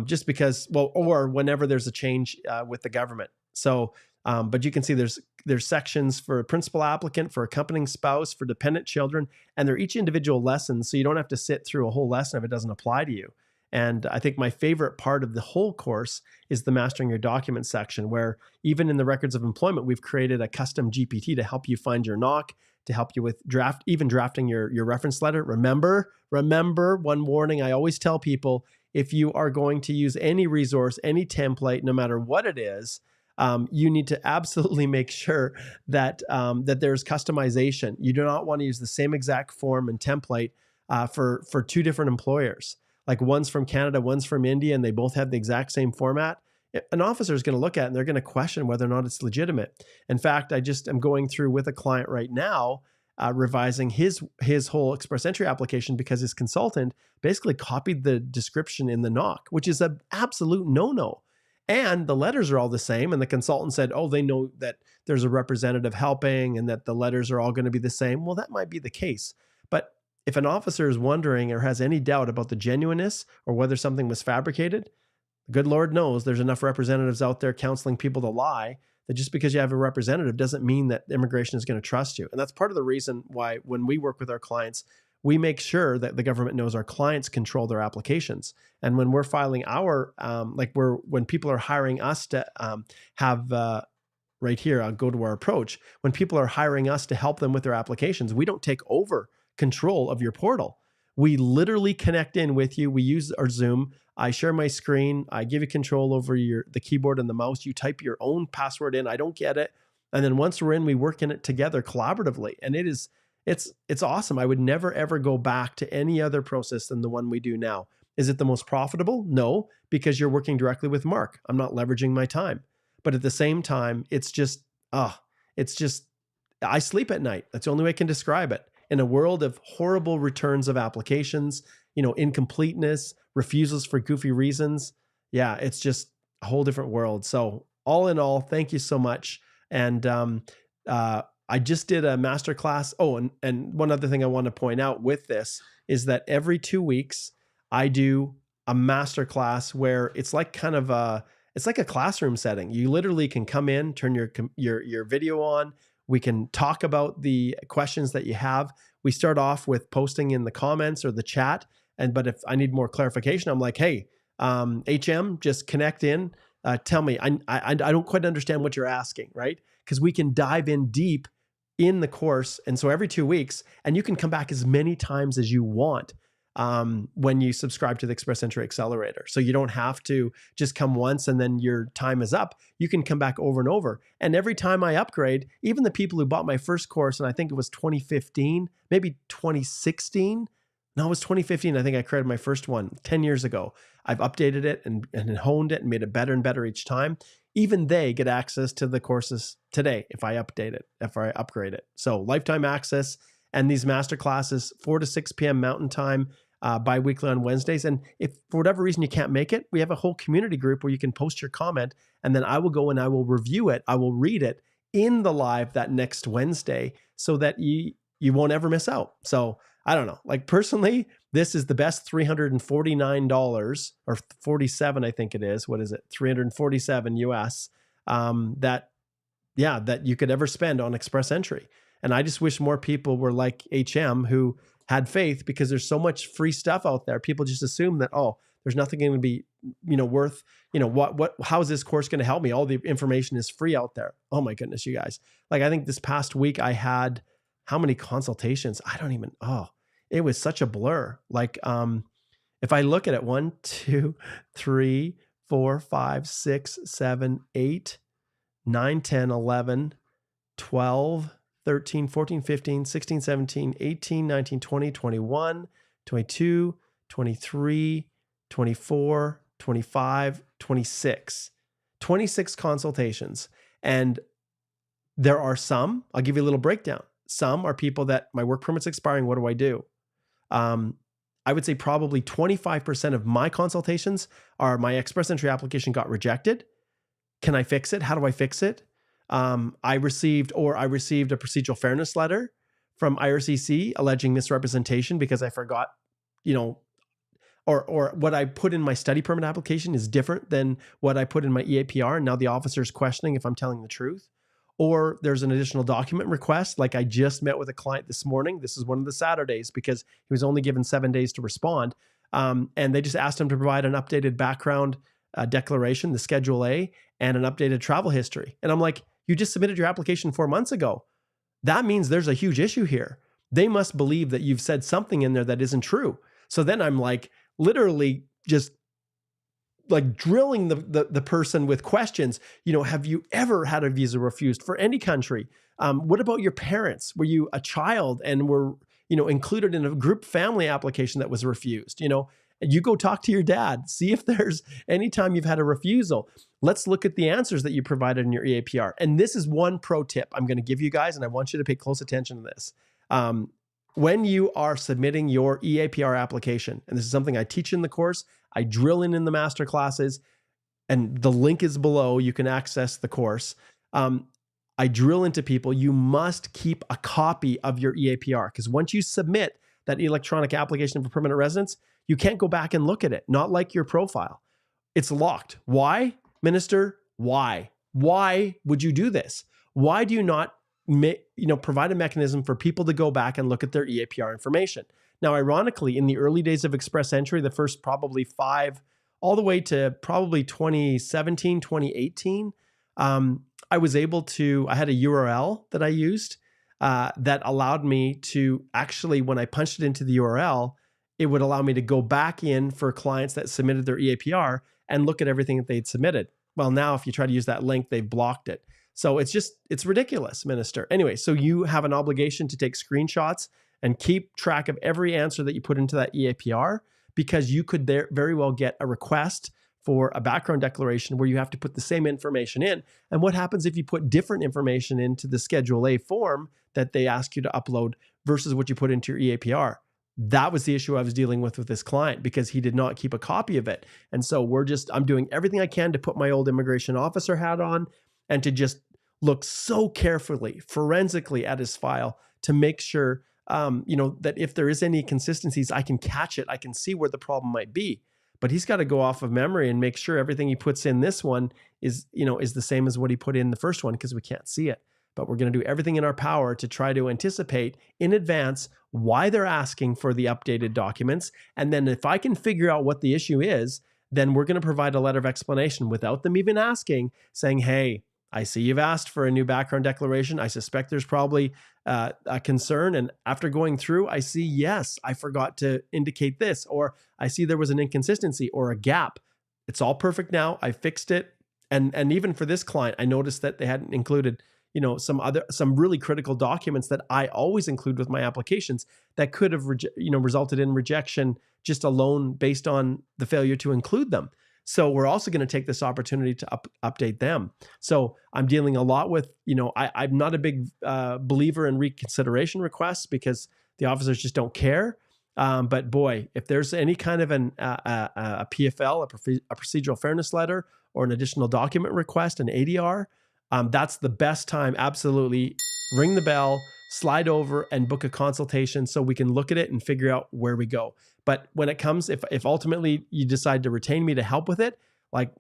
just because, or whenever there's a change with the government. So, but you can see there's sections for a principal applicant, for accompanying spouse, for dependent children, and they're each individual lessons. So you don't have to sit through a whole lesson if it doesn't apply to you. And I think my favorite part of the whole course is the Mastering Your Documents section, where even in the records of employment, we've created a custom GPT to help you find your NOC, to help you with drafting your reference letter. Remember, one warning I always tell people: if you are going to use any resource, any template, no matter what it is, you need to absolutely make sure that there's customization. You do not want to use the same exact form and template for two different employers. Like one's from Canada, one's from India, and they both have the exact same format. An officer is going to look at it and they're going to question whether or not it's legitimate. In fact, I just am going through with a client right now, revising his whole express entry application because his consultant basically copied the description in the NOC, which is an absolute no-no. And the letters are all the same. And the consultant said, oh, they know that there's a representative helping and that the letters are all going to be the same. Well, that might be the case. But if an officer is wondering or has any doubt about the genuineness or whether something was fabricated, the good Lord knows there's enough representatives out there counseling people to lie, that just because you have a representative doesn't mean that immigration is going to trust you. And that's part of the reason why when we work with our clients, we make sure that the government knows our clients control their applications. And when we're filing our, when people are hiring us to right here, I'll go to our approach. When people are hiring us to help them with their applications, we don't take over control of your portal. We literally connect in with you. We use our Zoom. I share my screen. I give you control over the keyboard and the mouse. You type your own password in. I don't get it. And then once we're in, we work in it together collaboratively. And it's awesome. I would never, ever go back to any other process than the one we do now. Is it the most profitable? No, because you're working directly with Mark. I'm not leveraging my time. But at the same time, I sleep at night. That's the only way I can describe it. In a world of horrible returns of applications, incompleteness, refusals for goofy reasons. Yeah, it's just a whole different world. So all in all, thank you so much. And I just did a masterclass. Oh, and one other thing I want to point out with this is that every 2 weeks I do a masterclass where it's like it's like a classroom setting. You literally can come in, turn your video on. We can talk about the questions that you have. We start off with posting in the comments or the chat. But if I need more clarification, I'm like, hey, HM, just connect in. Tell me, I don't quite understand what you're asking, right? Because we can dive in deep in the course. And so every 2 weeks, and you can come back as many times as you want when you subscribe to the Express Entry Accelerator. So you don't have to just come once and then your time is up. You can come back over and over. And every time I upgrade, even the people who bought my first course, and I think it was 2015, maybe 2016. No, it was 2015. I think I created my first one 10 years ago. I've updated it and honed it and made it better and better each time. Even they get access to the courses today if I update it, if I upgrade it. So lifetime access and these master classes, 4 to 6 p.m. Mountain Time, bi-weekly on Wednesdays. And if for whatever reason you can't make it, we have a whole community group where you can post your comment and then I will go and I will review it. I will read it in the live that next Wednesday so that you won't ever miss out. So I don't know. Like personally, this is the best $349 or 47, I think it is. What is it? 347 US that you could ever spend on express entry. And I just wish more people were like HM who had faith, because there's so much free stuff out there. People just assume that, oh, there's nothing going to be, worth, how is this course going to help me? All the information is free out there. Oh my goodness, you guys. Like, I think this past week I had how many consultations? It was such a blur. Like, if I look at it, 1, 2, 3, 4, 5, 6, 7, 8, 9, 10, 11, 12, 13, 14, 15, 16, 17, 18, 19, 20, 21, 22, 23, 24, 25, 26. 26 consultations. And there are some, I'll give you a little breakdown. Some are people that my work permit's expiring. What do I do? I would say probably 25% of my consultations are my express entry application got rejected. Can I fix it? How do I fix it? I received a procedural fairness letter from IRCC alleging misrepresentation because I forgot, or what I put in my study permit application is different than what I put in my EAPR. And now the officer is questioning if I'm telling the truth. Or there's an additional document request. Like, I just met with a client this morning. This is one of the Saturdays because he was only given 7 days to respond. And they just asked him to provide an updated background declaration, the Schedule A, and an updated travel history. And I'm like, you just submitted your application 4 months ago. That means there's a huge issue here. They must believe that you've said something in there that isn't true. So then I'm like, literally just like drilling the person with questions. Have you ever had a visa refused for any country? What about your parents? Were you a child and were, included in a group family application that was refused? You go talk to your dad, see if there's any time you've had a refusal. Let's look at the answers that you provided in your EAPR. And this is one pro tip I'm going to give you guys, and I want you to pay close attention to this. When you are submitting your EAPR application, and this is something I teach in the course, I drill in the master classes, and the link is below. You can access the course. I drill into people. You must keep a copy of your EAPR, because once you submit that electronic application for permanent residence, you can't go back and look at it. Not like your profile. It's locked. Why, Minister? Why? Why would you do this? Why do you not provide a mechanism for people to go back and look at their EAPR information? Now, ironically, in the early days of express entry, the first probably 5, all the way to probably 2017, 2018, I was able to, I had a URL that I used that allowed me to actually, when I punched it into the URL, it would allow me to go back in for clients that submitted their EAPR and look at everything that they'd submitted. Well, now if you try to use that link, they've blocked it. So it's ridiculous, Minister. Anyway, so you have an obligation to take screenshots and keep track of every answer that you put into that EAPR, because you could very well get a request for a background declaration where you have to put the same information in. And what happens if you put different information into the Schedule A form that they ask you to upload versus what you put into your EAPR? That was the issue I was dealing with this client, because he did not keep a copy of it. And so I'm doing everything I can to put my old immigration officer hat on and to just look so carefully, forensically at his file to make sure, that if there is any inconsistencies, I can catch it. I can see where the problem might be. But he's got to go off of memory and make sure everything he puts in this one is the same as what he put in the first one, because we can't see it. But we're going to do everything in our power to try to anticipate in advance why they're asking for the updated documents. And then if I can figure out what the issue is, then we're going to provide a letter of explanation without them even asking, saying, hey, I see you've asked for a new background declaration. I suspect there's probably a concern. And after going through, I see, yes, I forgot to indicate this, or I see there was an inconsistency or a gap. It's all perfect now. I fixed it. And even for this client, I noticed that they hadn't included some really critical documents that I always include with my applications that could have resulted in rejection just alone based on the failure to include them. So we're also going to take this opportunity to update them. So I'm dealing a lot with, I'm not a big believer in reconsideration requests because the officers just don't care. But boy, if there's any kind of a PFL, a procedural fairness letter, or an additional document request, an ADR, that's the best time, absolutely, ring the bell, slide over and book a consultation so we can look at it and figure out where we go. But when it comes, if ultimately you decide to retain me to help with it, like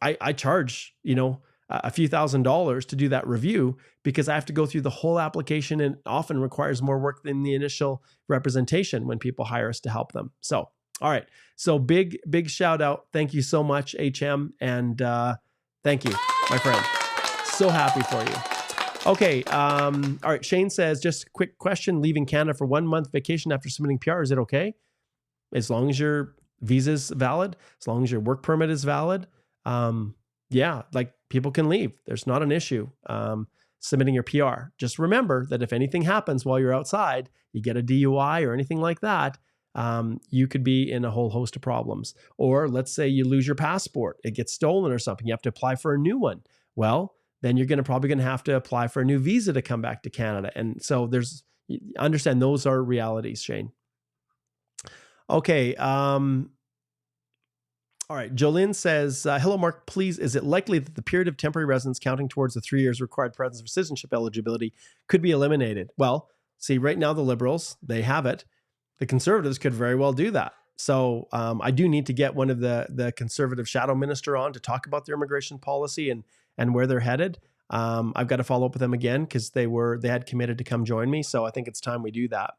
I charge, a few $1,000s to do that review, because I have to go through the whole application, and often requires more work than the initial representation when people hire us to help them. So, all right. So big shout out. Thank you so much, HM. And thank you, my friend. So happy for you. Okay. All right. Shane says, just a quick question. Leaving Canada for 1 month vacation after submitting PR, is it okay? As long as your visa's valid, as long as your work permit is valid. Yeah, like people can leave. There's not an issue submitting your PR. Just remember that if anything happens while you're outside, you get a DUI or anything like that, you could be in a whole host of problems. Or let's say you lose your passport, it gets stolen or something, you have to apply for a new one. Well, then you're probably going to have to apply for a new visa to come back to Canada. And so understand those are realities, Shane. Okay. All right. Jolene says, hello, Mark, please, is it likely that the period of temporary residence counting towards the 3 years required presence for citizenship eligibility could be eliminated? Well, see, right now the Liberals, they have it. The Conservatives could very well do that. So I do need to get one of the Conservative shadow minister on to talk about their immigration policy and where they're headed. I've got to follow up with them again because they had committed to come join me. So I think it's time we do that.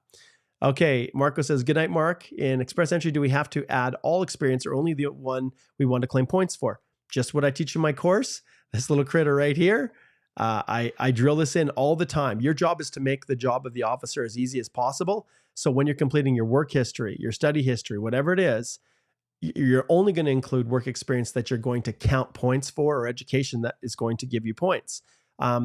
Okay, Marco says, good night, Mark. In Express Entry, do we have to add all experience or only the one we want to claim points for? Just what I teach in my course, this little critter right here. I drill this in all the time. Your job is to make the job of the officer as easy as possible. So when you're completing your work history, your study history, whatever it is, you're only going to include work experience that you're going to count points for, or education that is going to give you points.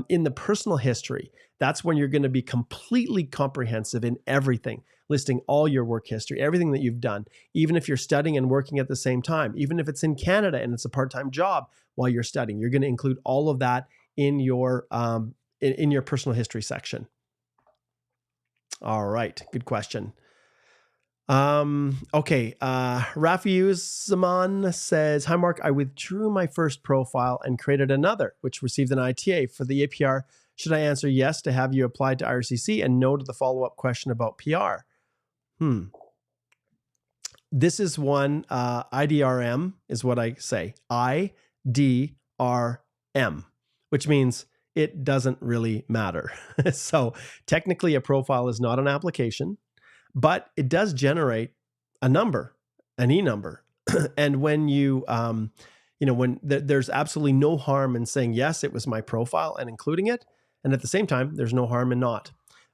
In the personal history, that's when you're going to be completely comprehensive in everything, listing all your work history, everything that you've done, even if you're studying and working at the same time, even if it's in Canada and it's a part-time job while you're studying, you're going to include all of that in your personal history section. All right, good question. Okay. Rafi Zaman says, hi, Mark, I withdrew my first profile and created another, which received an ITA for the APR. Should I answer yes to have you apply to IRCC and no to the follow-up question about PR? This is one, IDRM is what I say. IDRM, which means it doesn't really matter. So technically a profile is not an application, but it does generate a number, an E number. And when there's absolutely no harm in saying, yes, it was my profile and including it. And at the same time, there's no harm in not.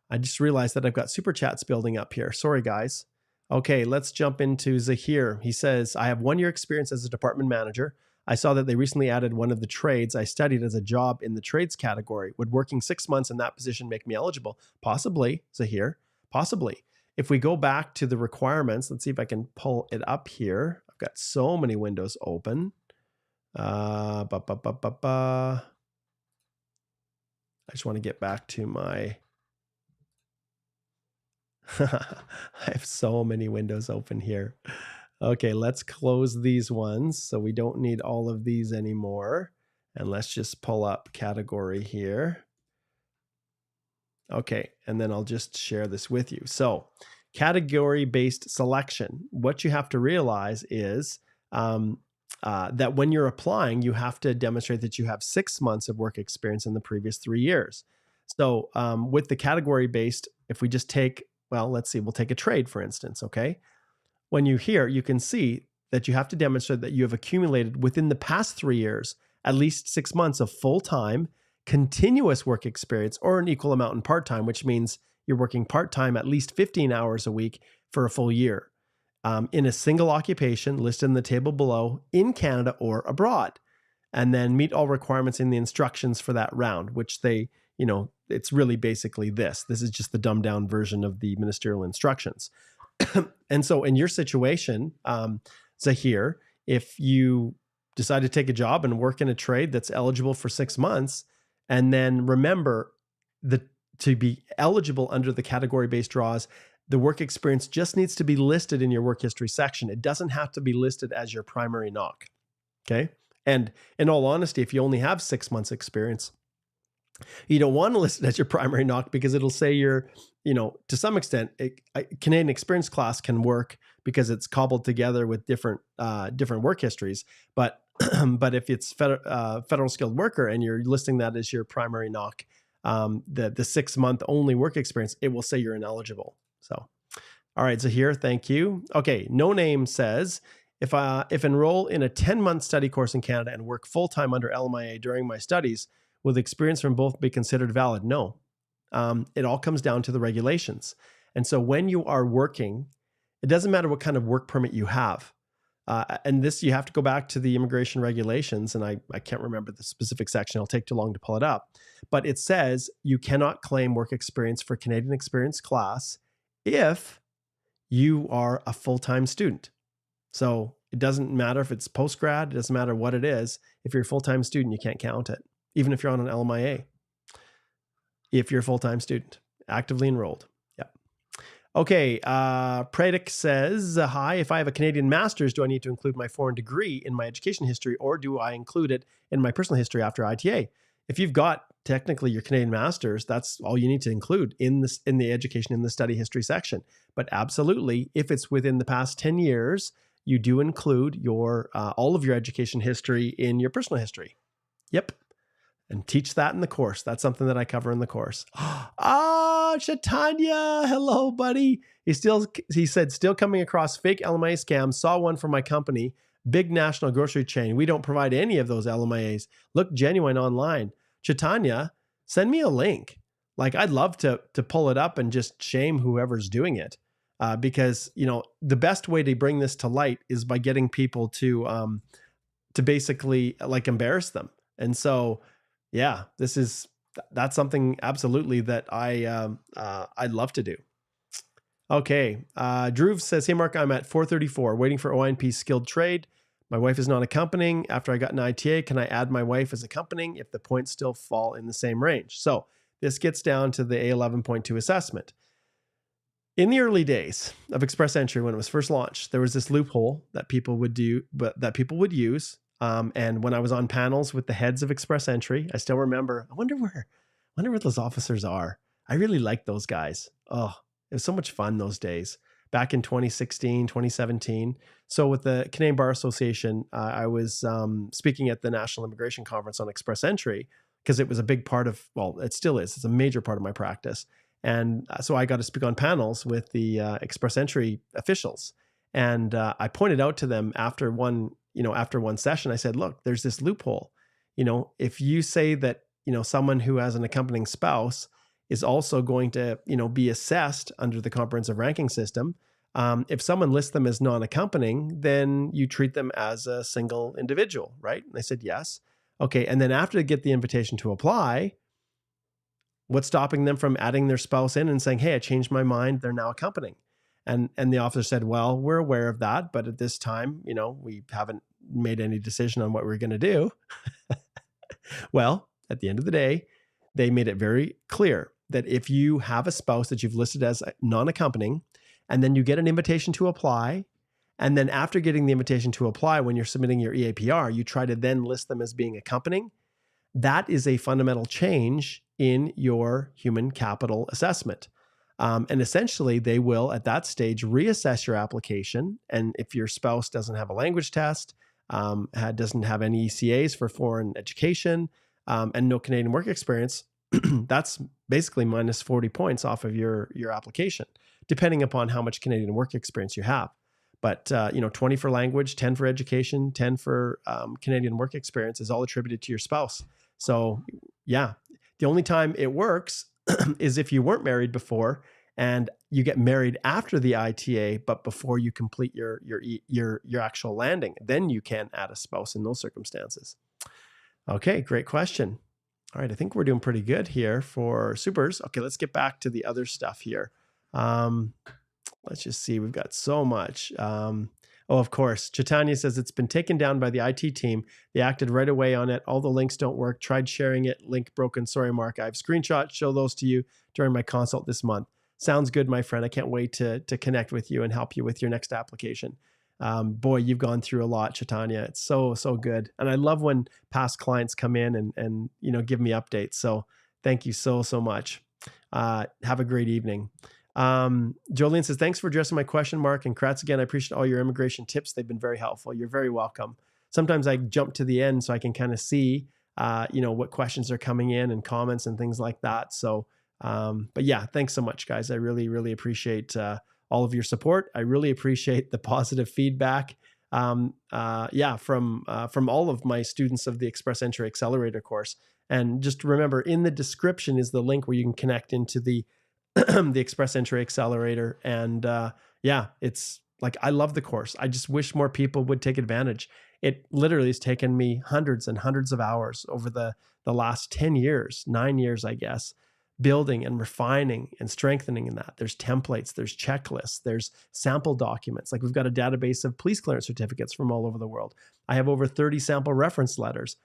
I just realized that I've got super chats building up here. Sorry, guys. Okay, let's jump into Zahir. He says, I have 1 year experience as a department manager. I saw that they recently added one of the trades I studied as a job in the trades category. Would working 6 months in that position make me eligible? Possibly, Zahir, possibly. If we go back to the requirements, let's see if I can pull it up here. I've got so many windows open. I just want to get back to my... I have so many windows open here. Okay, let's close these ones so we don't need all of these anymore. And let's just pull up category here. Okay, and then I'll just share this with you. So category-based selection, what you have to realize is that when you're applying, you have to demonstrate that you have 6 months of work experience in the previous 3 years. So with the category-based, if we just take, well, let's see, we'll take a trade, for instance, okay? When you can see that you have to demonstrate that you have accumulated within the past 3 years at least 6 months of full-time, continuous work experience, or an equal amount in part-time, which means you're working part-time at least 15 hours a week for a full year in a single occupation listed in the table below in Canada or abroad, and then meet all requirements in the instructions for that round, which it's really basically this. This is just the dumbed down version of the ministerial instructions. And so in your situation, Zahir, if you decide to take a job and work in a trade that's eligible for 6 months, and then remember to be eligible under the category-based draws, the work experience just needs to be listed in your work history section. It doesn't have to be listed as your primary knock. Okay. And in all honesty, if you only have 6 months experience, You don't want to list it as your primary knock because it'll say you're, to some extent, a Canadian experience class can work because it's cobbled together with different work histories. But but if it's federal skilled worker and you're listing that as your primary knock, the 6 month only work experience, it will say you're ineligible. So, all right, so here, thank you. Okay, no name says, if enroll in a 10-month study course in Canada and work full-time under LMIA during my studies, will the experience from both be considered valid? No. It all comes down to the regulations. And so when you are working, it doesn't matter what kind of work permit you have. And this, you have to go back to the immigration regulations, and I can't remember the specific section. It'll take too long to pull it up. But it says you cannot claim work experience for Canadian experience class if you are a full-time student. So it doesn't matter if it's post-grad, it doesn't matter what it is. If you're a full-time student, you can't count it, even if you're on an LMIA. If you're a full-time student, actively enrolled. Yep. Okay, Predic says, hi, if I have a Canadian master's, do I need to include my foreign degree in my education history, or do I include it in my personal history after ITA? If you've got technically your Canadian master's, that's all you need to include in the education, in the study history section. But absolutely, if it's within the past 10 years, you do include your all of your education history in your personal history. Yep. And teach that in the course. That's something that I cover in the course. Chaitanya, hello, buddy. He said, still coming across fake LMIA scams. Saw one from my company, big national grocery chain. We don't provide any of those LMIAs. Look genuine online. Chaitanya, send me a link. Like, I'd love to pull it up and just shame whoever's doing it. Because, the best way to bring this to light is by getting people to basically like embarrass them. And so, yeah, that's something absolutely that I'd love to do. Okay. Drew says, hey, Mark, I'm at 434 waiting for OINP skilled trade. My wife is not accompanying. After I got an ITA, can I add my wife as accompanying if the points still fall in the same range? So this gets down to the A11.2 assessment. In the early days of Express Entry, when it was first launched, there was this loophole that people would use. And when I was on panels with the heads of Express Entry, I still remember, I wonder where those officers are. I really liked those guys. Oh, it was so much fun those days back in 2016, 2017. So with the Canadian Bar Association, I was speaking at the National Immigration Conference on Express Entry because it was a big part of, well, it still is. It's a major part of my practice. And so I got to speak on panels with the Express Entry officials. And I pointed out to them after one session, I said, look, there's this loophole. If you say that, someone who has an accompanying spouse is also going to, be assessed under the comprehensive ranking system. If someone lists them as non-accompanying, then you treat them as a single individual, right? And they said, yes. Okay. And then after they get the invitation to apply, what's stopping them from adding their spouse in and saying, hey, I changed my mind, they're now accompanying? And the officer said, well, we're aware of that, but at this time, we haven't made any decision on what we're going to do. Well, at the end of the day, they made it very clear that if you have a spouse that you've listed as non-accompanying, and then you get an invitation to apply, and then after getting the invitation to apply, when you're submitting your EAPR, you try to then list them as being accompanying, that is a fundamental change in your human capital assessment. And essentially, they will, at that stage, reassess your application. And if your spouse doesn't have a language test, doesn't have any ECAs for foreign education, and no Canadian work experience, that's basically minus 40 points off of your application, depending upon how much Canadian work experience you have. But 20 for language, 10 for education, 10 for Canadian work experience is all attributed to your spouse. So yeah, the only time it works is if you weren't married before and you get married after the ITA, but before you complete your actual landing, then you can add a spouse in those circumstances. Okay, great question. All right, I think we're doing pretty good here for supers. Okay, let's get back to the other stuff here. Let's just see, we've got so much. Oh, of course, Chaitanya says it's been taken down by the IT team. They acted right away on it. All the links don't work. Tried sharing it. Link broken. Sorry, Mark. I have screenshots. Show those to you during my consult this month. Sounds good, my friend. I can't wait to connect with you and help you with your next application. Boy, you've gone through a lot, Chaitanya. It's so good. And I love when past clients come in and give me updates. So Thank you so much. Have a great evening. Jolene says, thanks for addressing my question, Mark, and congrats again. I appreciate all your immigration tips. They've been very helpful. You're very welcome. Sometimes I jump to the end so I can kind of see, what questions are coming in and comments and things like that. So, but yeah, thanks so much, guys. I really, really appreciate all of your support. I really appreciate the positive feedback. From all of my students of the Express Entry Accelerator course. And just remember, in the description is the link where you can connect into the the Express Entry Accelerator. And it's like, I love the course. I just wish more people would take advantage. It literally has taken me hundreds and hundreds of hours over the last 10 years, 9 years, I guess, building and refining and strengthening in that. There's templates, there's checklists, there's sample documents. Like we've got a database of police clearance certificates from all over the world. I have over 30 sample reference letters,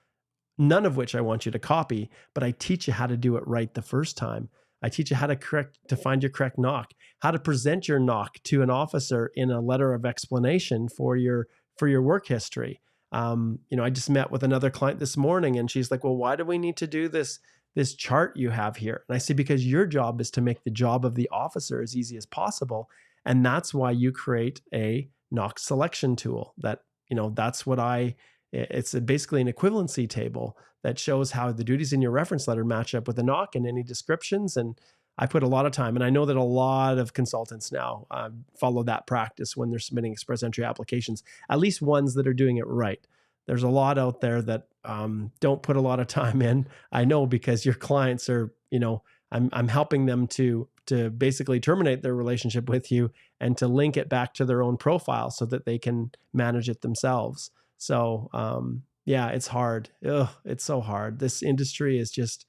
none of which I want you to copy, but I teach you how to do it right the first time. I teach you how to find your correct knock, how to present your knock to an officer in a letter of explanation for your work history. I just met with another client this morning and she's like, well, why do we need to do this chart you have here? And I say, because your job is to make the job of the officer as easy as possible. And that's why you create a knock selection tool it's basically an equivalency table that shows how the duties in your reference letter match up with the knock and any descriptions. And I put a lot of time, and I know that a lot of consultants now follow that practice when they're submitting Express Entry applications, at least ones that are doing it right. There's a lot out there that don't put a lot of time in. I know, because your clients are, I'm helping them to basically terminate their relationship with you and to link it back to their own profile so that they can manage it themselves. So, it's hard. It's so hard. This industry is just,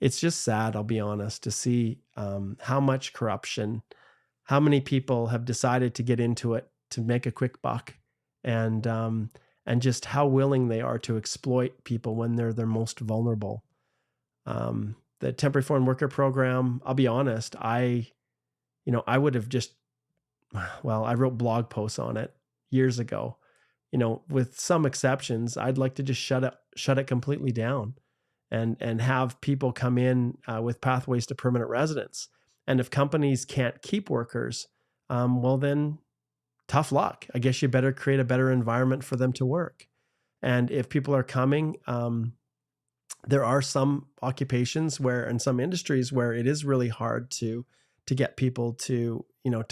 it's just sad, I'll be honest, to see how much corruption, how many people have decided to get into it to make a quick buck, and just how willing they are to exploit people when they're their most vulnerable. The temporary foreign worker program, I'll be honest, I would have I wrote blog posts on it years ago. With some exceptions, I'd like to just shut it completely down and have people come in with pathways to permanent residence. And if companies can't keep workers, well then tough luck. I guess you better create a better environment for them to work. And if people are coming, there are some occupations and some industries where it is really hard to get people to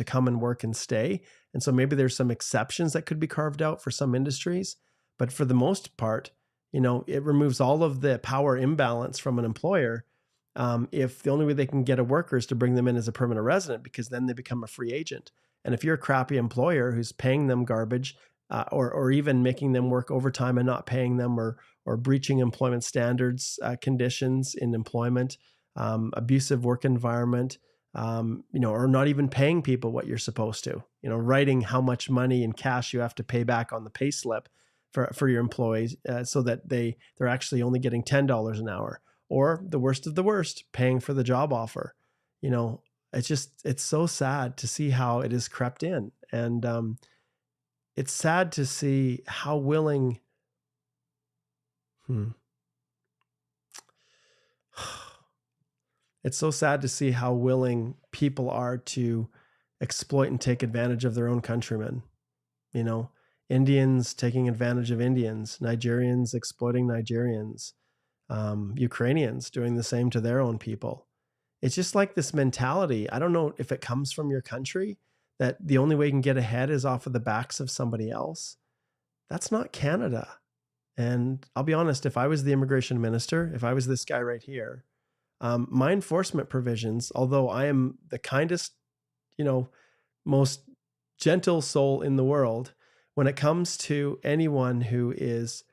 come and work and stay. And so maybe there's some exceptions that could be carved out for some industries, but for the most part, it removes all of the power imbalance from an employer. If the only way they can get a worker is to bring them in as a permanent resident, because then they become a free agent. And if you're a crappy employer who's paying them garbage, or even making them work overtime and not paying them, or breaching employment standards, conditions in employment, abusive work environment, or not even paying people what you're supposed to, writing how much money in cash you have to pay back on the pay slip for your employees, so that they're actually only getting $10 an hour, or the worst of the worst, paying for the job offer. It's so sad to see how it has crept in. And it's sad to see how willing it's so sad to see how willing people are to exploit and take advantage of their own countrymen. Indians taking advantage of Indians, Nigerians exploiting Nigerians, Ukrainians doing the same to their own people. It's just like this mentality. I don't know if it comes from your country, that the only way you can get ahead is off of the backs of somebody else. That's not Canada. And I'll be honest, if I was the immigration minister, if I was this guy right here, my enforcement provisions, although I am the kindest, most gentle soul in the world, when it comes to anyone who is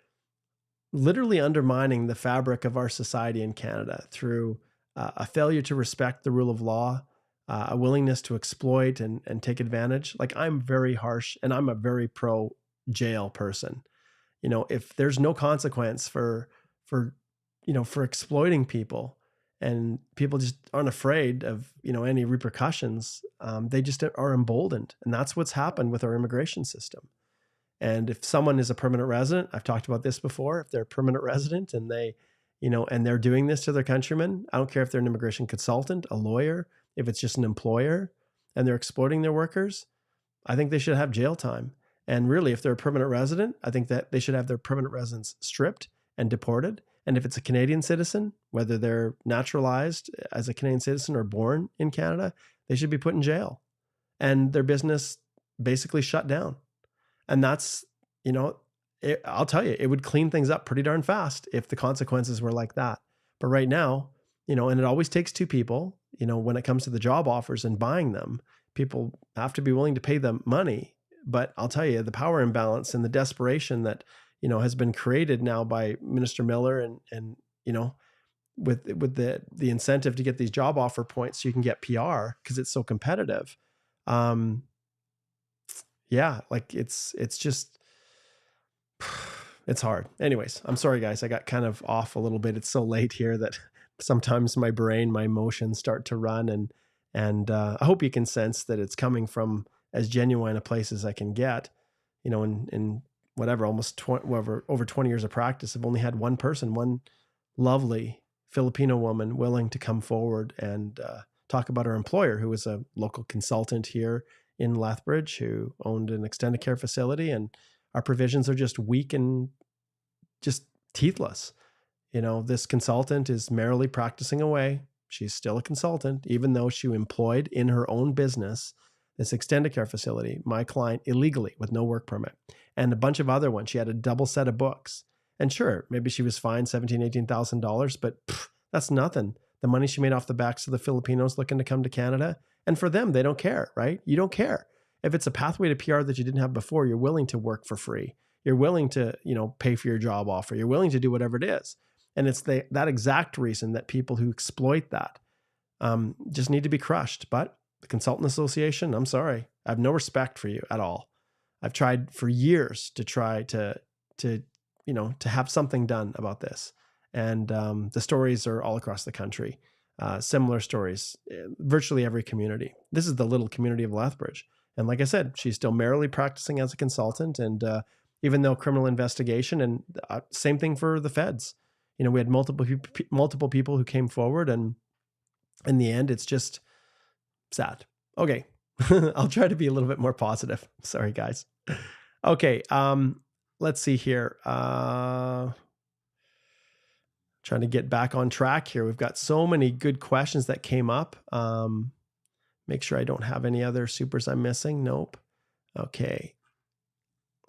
literally undermining the fabric of our society in Canada through a failure to respect the rule of law, a willingness to exploit and take advantage, like, I'm very harsh, and I'm a very pro jail person. If there's no consequence for exploiting people, and people just aren't afraid of, any repercussions, they just are emboldened. And that's what's happened with our immigration system. And if someone is a permanent resident, I've talked about this before, if they're a permanent resident and they, and they're doing this to their countrymen, I don't care if they're an immigration consultant, a lawyer, if it's just an employer and they're exploiting their workers, I think they should have jail time. And really, if they're a permanent resident, I think that they should have their permanent residence stripped and deported. And if it's a Canadian citizen, whether they're naturalized as a Canadian citizen or born in Canada, they should be put in jail and their business basically shut down. And that's, I'll tell you, it would clean things up pretty darn fast if the consequences were like that. But right now, and it always takes two people, when it comes to the job offers and buying them, people have to be willing to pay them money. But I'll tell you, the power imbalance and the desperation that, has been created now by Minister Miller and with the incentive to get these job offer points so you can get PR because it's so competitive. It's just, it's hard. Anyways, I'm sorry guys, I got kind of off a little bit. It's so late here that sometimes my emotions start to run, and I hope you can sense that it's coming from as genuine a place as I can get. In whatever, over 20 years of practice, I've only had one person, one lovely Filipino woman willing to come forward and talk about her employer, who was a local consultant here in Lethbridge, who owned an extended care facility, and our provisions are just weak and just teethless. This consultant is merrily practicing away. She's still a consultant, even though she employed in her own business this extended care facility, my client, illegally with no work permit, and a bunch of other ones. She had a double set of books. And sure, maybe she was fined $17,000, $18,000, but that's nothing. The money she made off the backs of the Filipinos looking to come to Canada. And for them, they don't care, right? You don't care. If it's a pathway to PR that you didn't have before, you're willing to work for free. You're willing to, pay for your job offer. You're willing to do whatever it is. And it's that exact reason that people who exploit that just need to be crushed. But the Consultant Association, I'm sorry, I have no respect for you at all. I've tried for years to try to have something done about this. And the stories are all across the country. Similar stories, virtually every community. This is the little community of Lethbridge. And like I said, she's still merrily practicing as a consultant. And even though criminal investigation, and same thing for the feds. We had multiple people who came forward, and in the end, it's just sad. Okay. I'll try to be a little bit more positive. Sorry, guys. Okay. Let's see here. Trying to get back on track here. We've got so many good questions that came up. Make sure I don't have any other supers I'm missing. Nope. Okay.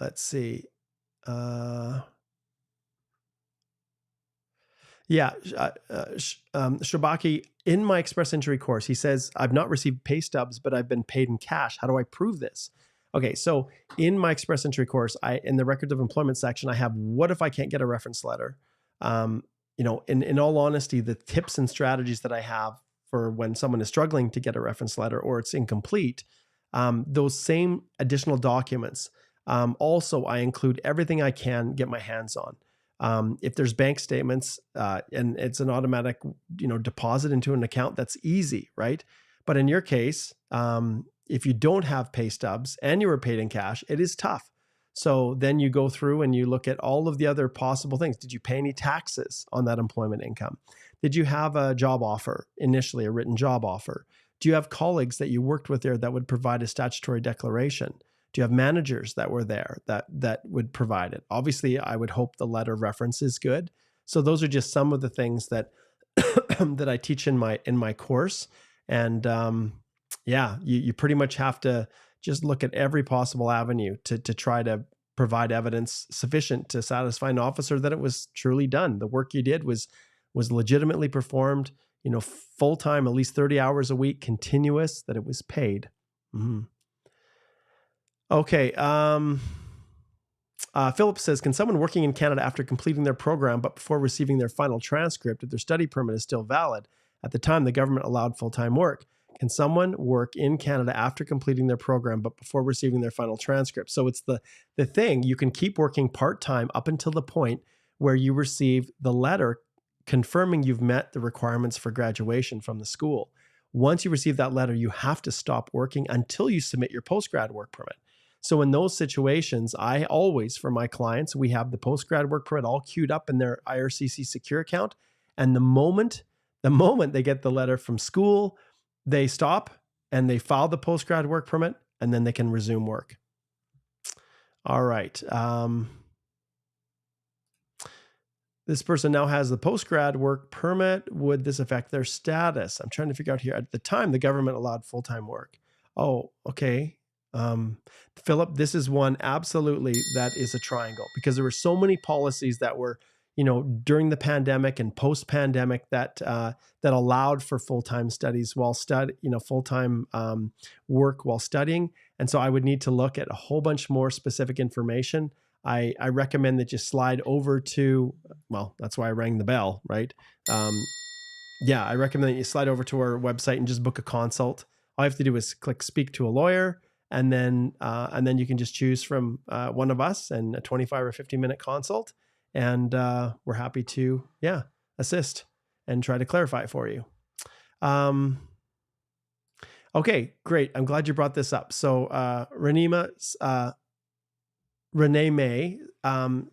Let's see. Shabaki, in my express entry course, he says, I've not received pay stubs, but I've been paid in cash. How do I prove this? Okay, so in my express entry course, in the records of employment section, I have, what if I can't get a reference letter? In all honesty, the tips and strategies that I have for when someone is struggling to get a reference letter or it's incomplete, those same additional documents. Also, I include everything I can get my hands on. If there's bank statements and it's an automatic, deposit into an account, that's easy, right? But in your case, if you don't have pay stubs and you were paid in cash, it is tough. So then you go through and you look at all of the other possible things. Did you pay any taxes on that employment income? Did you have a job offer, initially a written job offer? Do you have colleagues that you worked with there that would provide a statutory declaration? Do you have managers that were there that would provide it? Obviously, I would hope the letter of reference is good. So those are just some of the things that that I teach in my course. And you pretty much have to just look at every possible avenue to try to provide evidence sufficient to satisfy an officer that it was truly done. The work you did was legitimately performed, full time, at least 30 hours a week, continuous, that it was paid. Mm-hmm. Okay. Philip says, can someone working in Canada after completing their program but before receiving their final transcript, if their study permit is still valid, at the time the government allowed full-time work, can someone work in Canada after completing their program but before receiving their final transcript? So it's the thing, you can keep working part-time up until the point where you receive the letter confirming you've met the requirements for graduation from the school. Once you receive that letter, you have to stop working until you submit your post-grad work permit. So in those situations, I always, for my clients, we have the post-grad work permit all queued up in their IRCC secure account. And the moment they get the letter from school, they stop and they file the post-grad work permit, and then they can resume work. All right. This person now has the post-grad work permit. Would this affect their status? I'm trying to figure out here. At the time, the government allowed full-time work. Oh, okay. Philip, this is one absolutely that is a triangle, because there were so many policies that were, during the pandemic and post-pandemic that allowed for full-time studies while full-time work while studying. And so I would need to look at a whole bunch more specific information. I recommend that you slide over to, well, that's why I rang the bell, right? I recommend that you slide over to our website and just book a consult. All you have to do is click speak to a lawyer, and then you can just choose from one of us and a 25 or 50-minute consult. And we're happy to, assist and try to clarify it for you. Okay, great. I'm glad you brought this up. So Renee May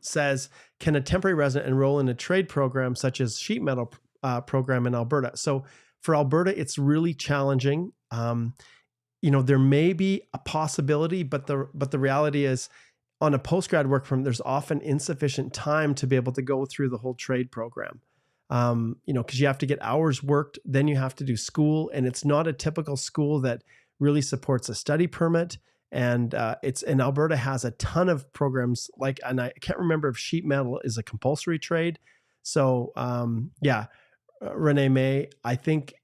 says, can a temporary resident enroll in a trade program such as sheet metal program in Alberta? So for Alberta, it's really challenging. There may be a possibility, but the reality is, on a postgrad work permit, there's often insufficient time to be able to go through the whole trade program. Because you have to get hours worked, then you have to do school, and it's not a typical school that really supports a study permit. And Alberta has a ton of programs and I can't remember if sheet metal is a compulsory trade. So Renee May, I think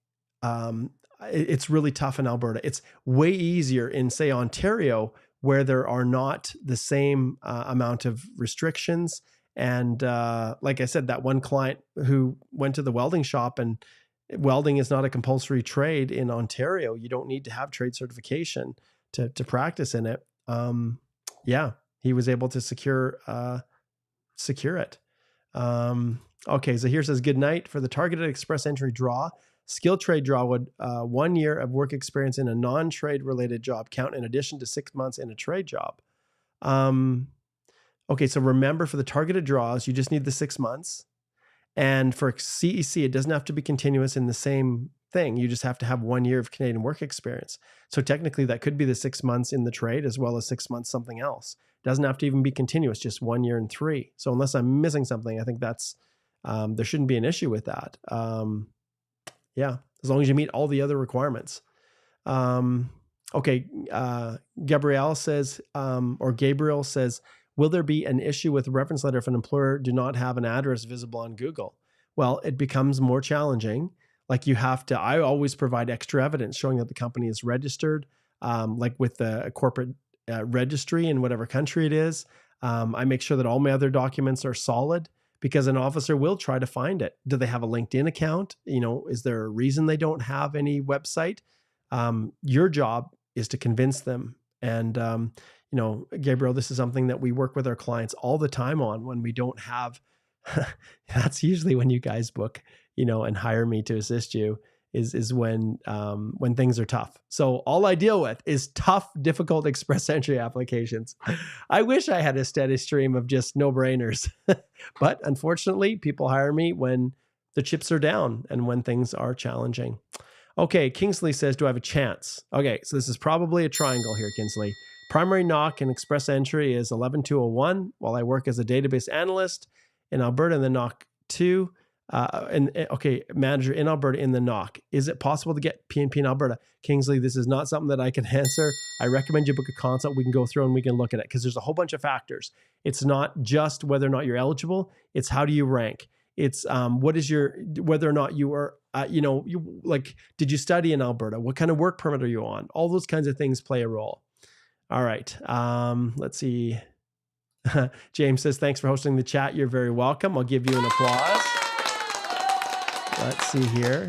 it's really tough in Alberta. It's way easier in, say, Ontario, where there are not the same amount of restrictions. And like I said, that one client who went to the welding shop, and welding is not a compulsory trade in Ontario. You don't need to have trade certification to practice in it. He was able to secure it. Okay, so here says, good night. For the targeted express entry draw, skill trade draw would 1 year of work experience in a non-trade related job count in addition to 6 months in a trade job. Okay, so remember, for the targeted draws, you just need the 6 months. And for CEC, it doesn't have to be continuous in the same thing. You just have to have 1 year of Canadian work experience. So technically that could be the 6 months in the trade as well as 6 months something else. It doesn't have to even be continuous, just 1 year and 3. So unless I'm missing something, I think that's, there shouldn't be an issue with that. As long as you meet all the other requirements. Okay, Gabriel says, will there be an issue with reference letter if an employer do not have an address visible on Google? Well, it becomes more challenging. I always provide extra evidence showing that the company is registered, like with the corporate registry in whatever country it is. I make sure that all my other documents are solid, because an officer will try to find it. Do they have a LinkedIn account? Is there a reason they don't have any website? Your job is to convince them. And, Gabriel, this is something that we work with our clients all the time on when we don't have, that's usually when you guys book, and hire me to assist you, is when things are tough. So all I deal with is tough, difficult express entry applications. I wish I had a steady stream of just no-brainers, but unfortunately, people hire me when the chips are down and when things are challenging. Okay, Kingsley says, do I have a chance? Okay, so this is probably a triangle here, Kingsley. Primary knock and express entry is 11201 while I work as a database analyst in Alberta, and then knock 2. Manager in Alberta in the knock. Is it possible to get PNP in Alberta? Kingsley, this is not something that I can answer. I recommend you book a consult. We can go through and we can look at it, because there's a whole bunch of factors. It's not just whether or not you're eligible. It's how do you rank? It's whether or not you are, did you study in Alberta? What kind of work permit are you on? All those kinds of things play a role. All right. Let's see. James says, thanks for hosting the chat. You're very welcome. I'll give you an applause. Let's see here.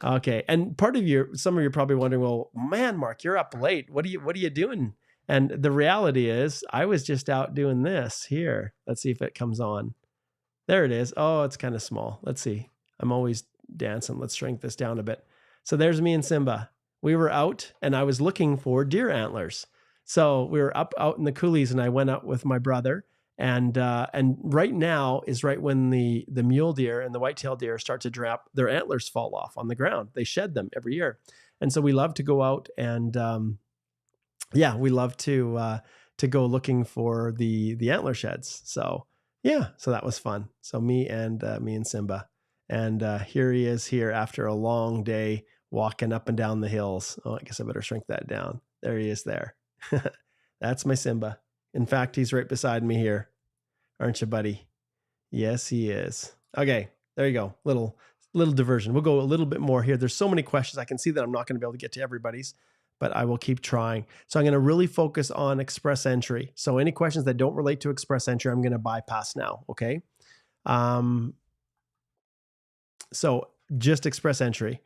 Okay. And some of you are probably wondering, well, man, Mark, you're up late. What are you doing? And the reality is I was just out doing this here. Let's see if it comes on. There it is. Oh, it's kind of small. Let's see. I'm always dancing. Let's shrink this down a bit. So there's me and Simba. We were out and I was looking for deer antlers. So we were up out in the coulees, and I went out with my brother. And right now is right when the mule deer and the white-tailed deer start to drop, their antlers fall off on the ground. They shed them every year. And so we love to go out and we love to go looking for the antler sheds. So so that was fun. So me and Simba, and here he is here after a long day walking up and down the hills. Oh, I guess I better shrink that down. There he is there. That's my Simba. In fact, he's right beside me here. Aren't you, buddy? Yes, he is. Okay, there you go. Little diversion. We'll go a little bit more here. There's so many questions. I can see that I'm not going to be able to get to everybody's, but I will keep trying. So I'm going to really focus on express entry. So any questions that don't relate to express entry, I'm going to bypass now, okay? So just express entry.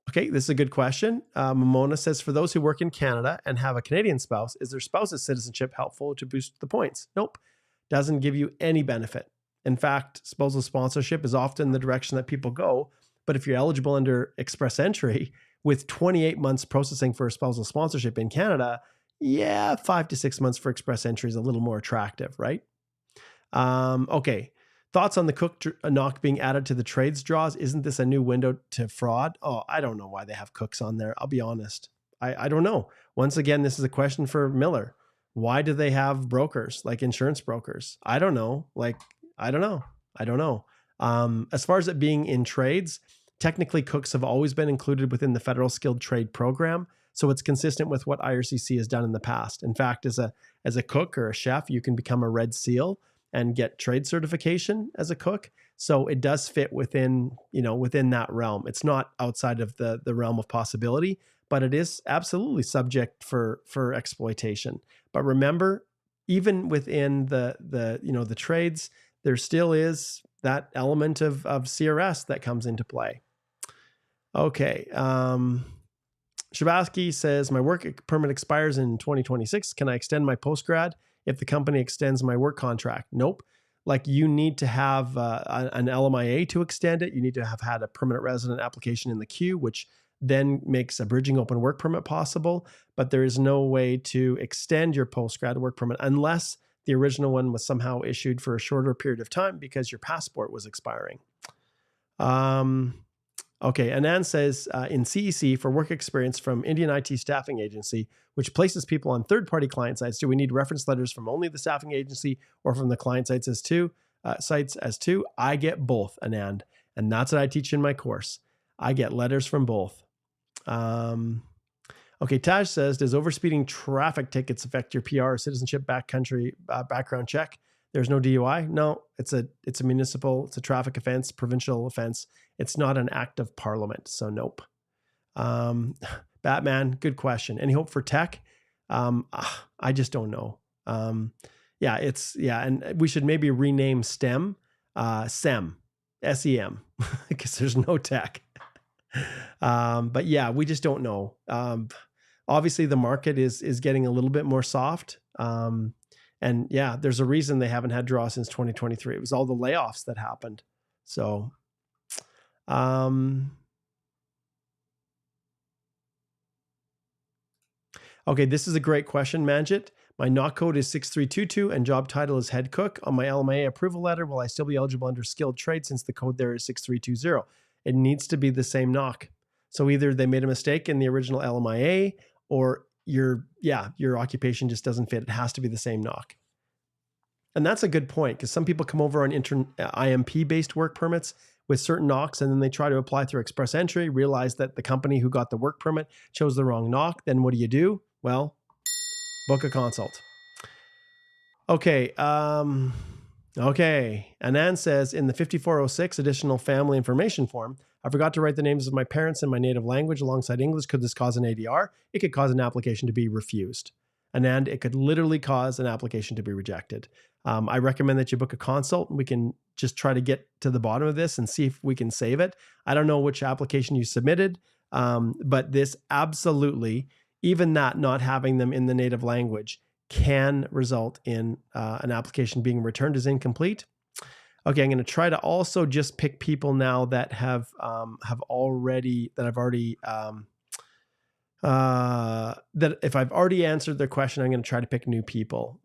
Okay, this is a good question. Momona says, for those who work in Canada and have a Canadian spouse, is their spouse's citizenship helpful to boost the points? Nope. Doesn't give you any benefit. In fact, spousal sponsorship is often the direction that people go. But if you're eligible under express entry with 28 months processing for a spousal sponsorship in Canada, 5 to 6 months for express entry is a little more attractive, right? Okay. Thoughts on the cook knock being added to the trades draws? Isn't this a new window to fraud? Oh, I don't know why they have cooks on there. I'll be honest. I don't know. Once again, this is a question for Miller. Why do they have brokers, like insurance brokers? I don't know. I don't know. As far as it being in trades, technically cooks have always been included within the federal skilled trade program. So it's consistent with what IRCC has done in the past. In fact, as a cook or a chef, you can become a Red Seal and get trade certification as a cook. So it does fit within that realm. It's not outside of the realm of possibility, but it is absolutely subject for exploitation. But remember, even within the trades, there still is that element of CRS that comes into play. Okay. Shabasky says, my work permit expires in 2026. Can I extend my postgrad if the company extends my work contract? Nope. Like, you need to have an LMIA to extend it. You need to have had a permanent resident application in the queue, which then makes a bridging open work permit possible. But there is no way to extend your postgrad work permit unless the original one was somehow issued for a shorter period of time because your passport was expiring. Okay, Anand says, in CEC for work experience from Indian IT staffing agency, which places people on third-party client sites, do we need reference letters from only the staffing agency or from the client sites as two? I get both, Anand, and that's what I teach in my course. I get letters from both. Okay, Taj says, does overspeeding traffic tickets affect your PR or citizenship backcountry background check? There's no DUI. No, it's a municipal, it's a traffic offense, provincial offense. It's not an act of parliament. So nope. Batman, good question. Any hope for tech? I just don't know. And we should maybe rename STEM, SEM, SEM, because there's no tech. But yeah, we just don't know. Obviously the market is getting a little bit more soft. And yeah, there's a reason they haven't had draw since 2023. It was all the layoffs that happened. So, okay, this is a great question, Manjit. My knock code is 6322 and job title is head cook. On my LMIA approval letter, will I still be eligible under skilled trade since the code there is 6320? It needs to be the same knock. So either they made a mistake in the original LMIA or your occupation just doesn't fit. It has to be the same knock. And that's a good point, because some people come over on IMP-based work permits with certain knocks, and then they try to apply through express entry, realize that the company who got the work permit chose the wrong knock. Then what do? Well, book a consult. Okay. Okay. Anand says, in the 5406 additional family information form, I forgot to write the names of my parents in my native language alongside English. Could this cause an ADR? It could cause an application to be refused. Anand, it could literally cause an application to be rejected. I recommend that you book a consult, and we can just try to get to the bottom of this and see if we can save it. I don't know which application you submitted, but this absolutely, even that not having them in the native language, can result in an application being returned as incomplete. Okay, I'm going to try to also just pick people now that have already that I've already that if I've already answered their question, I'm going to try to pick new people.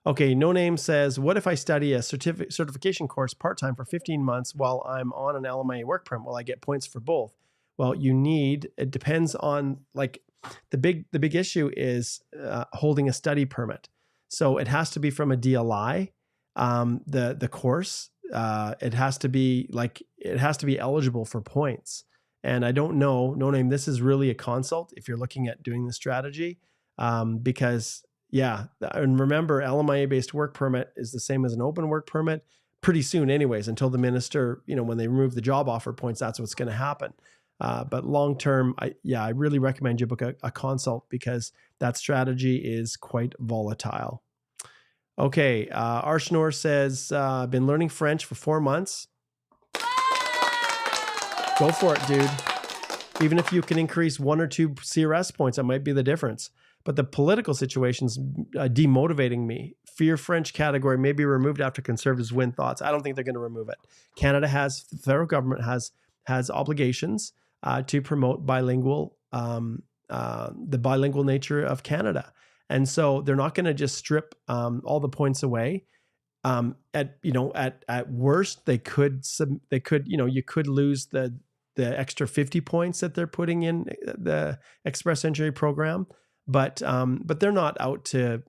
Okay, No Name says, what if I study a certification course part-time for 15 months while I'm on an LMIA work permit? Will I get points for both? Well, it depends on, like, the big issue is holding a study permit. So it has to be from a DLI, the course. It has to be eligible for points. And I don't know, No Name, this is really a consult if you're looking at doing the strategy, because yeah. And remember, LMIA-based work permit is the same as an open work permit pretty soon anyways, until the minister, when they remove the job offer points, that's what's going to happen. But long-term, I really recommend you book a consult, because that strategy is quite volatile. Okay. Arshnor says, been learning French for 4 months. Go for it, dude. Even if you can increase 1 or 2 CRS points, that might be the difference. But the political situation's demotivating me. Fear French category may be removed after Conservatives win. Thoughts? I don't think they're going to remove it. The federal government has obligations to promote the bilingual nature of Canada, and so they're not going to just strip all the points away. At worst, you could lose the extra 50 points that they're putting in the express entry program. But they're not out to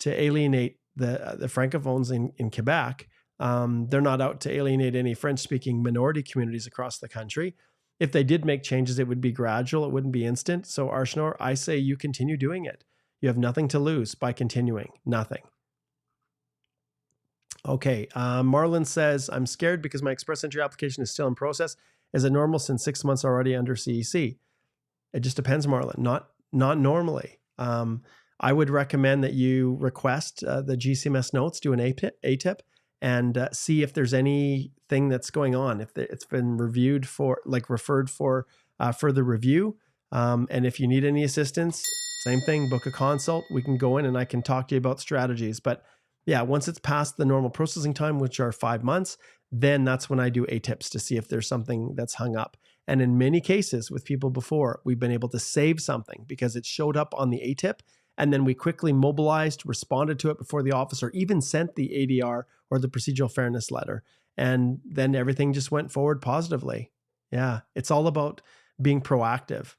alienate the francophones in Quebec. They're not out to alienate any French-speaking minority communities across the country. If they did make changes, it would be gradual. It wouldn't be instant. So Arshnor, I say you continue doing it. You have nothing to lose by continuing. Nothing. Okay. Marlon says, I'm scared because my express entry application is still in process. Is it normal since 6 months already under CEC? It just depends, Marlon. Not normally. I would recommend that you request the GCMS notes, do an ATIP, and see if there's anything that's going on. If it's been referred for further review. And if you need any assistance, same thing, book a consult. We can go in and I can talk to you about strategies. But yeah, once it's past the normal processing time, which are 5 months, then that's when I do ATIPs to see if there's something that's hung up. And in many cases with people before, we've been able to save something because it showed up on the ATIP, and then we quickly mobilized, responded to it before the officer even sent the ADR or the procedural fairness letter. And then everything just went forward positively. Yeah, it's all about being proactive.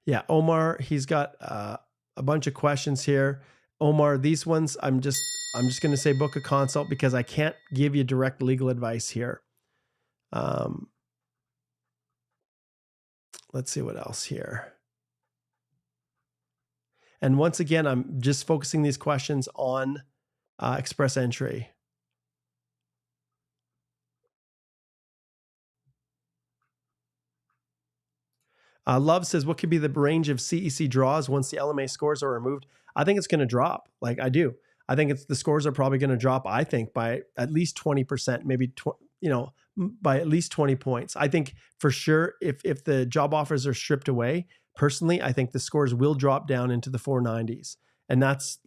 Yeah, Omar, he's got a bunch of questions here. Omar, these ones, I'm just going to say book a consult because I can't give you direct legal advice here. Let's see what else here. And once again, I'm just focusing these questions on express entry. Love says, what could be the range of CEC draws once the LMA scores are removed? I think it's going to drop. Like I do. I think the scores are probably going to drop, I think, by at least 20%, maybe, by at least 20 points. I think for sure, if the job offers are stripped away, personally, I think the scores will drop down into the 490s. And that's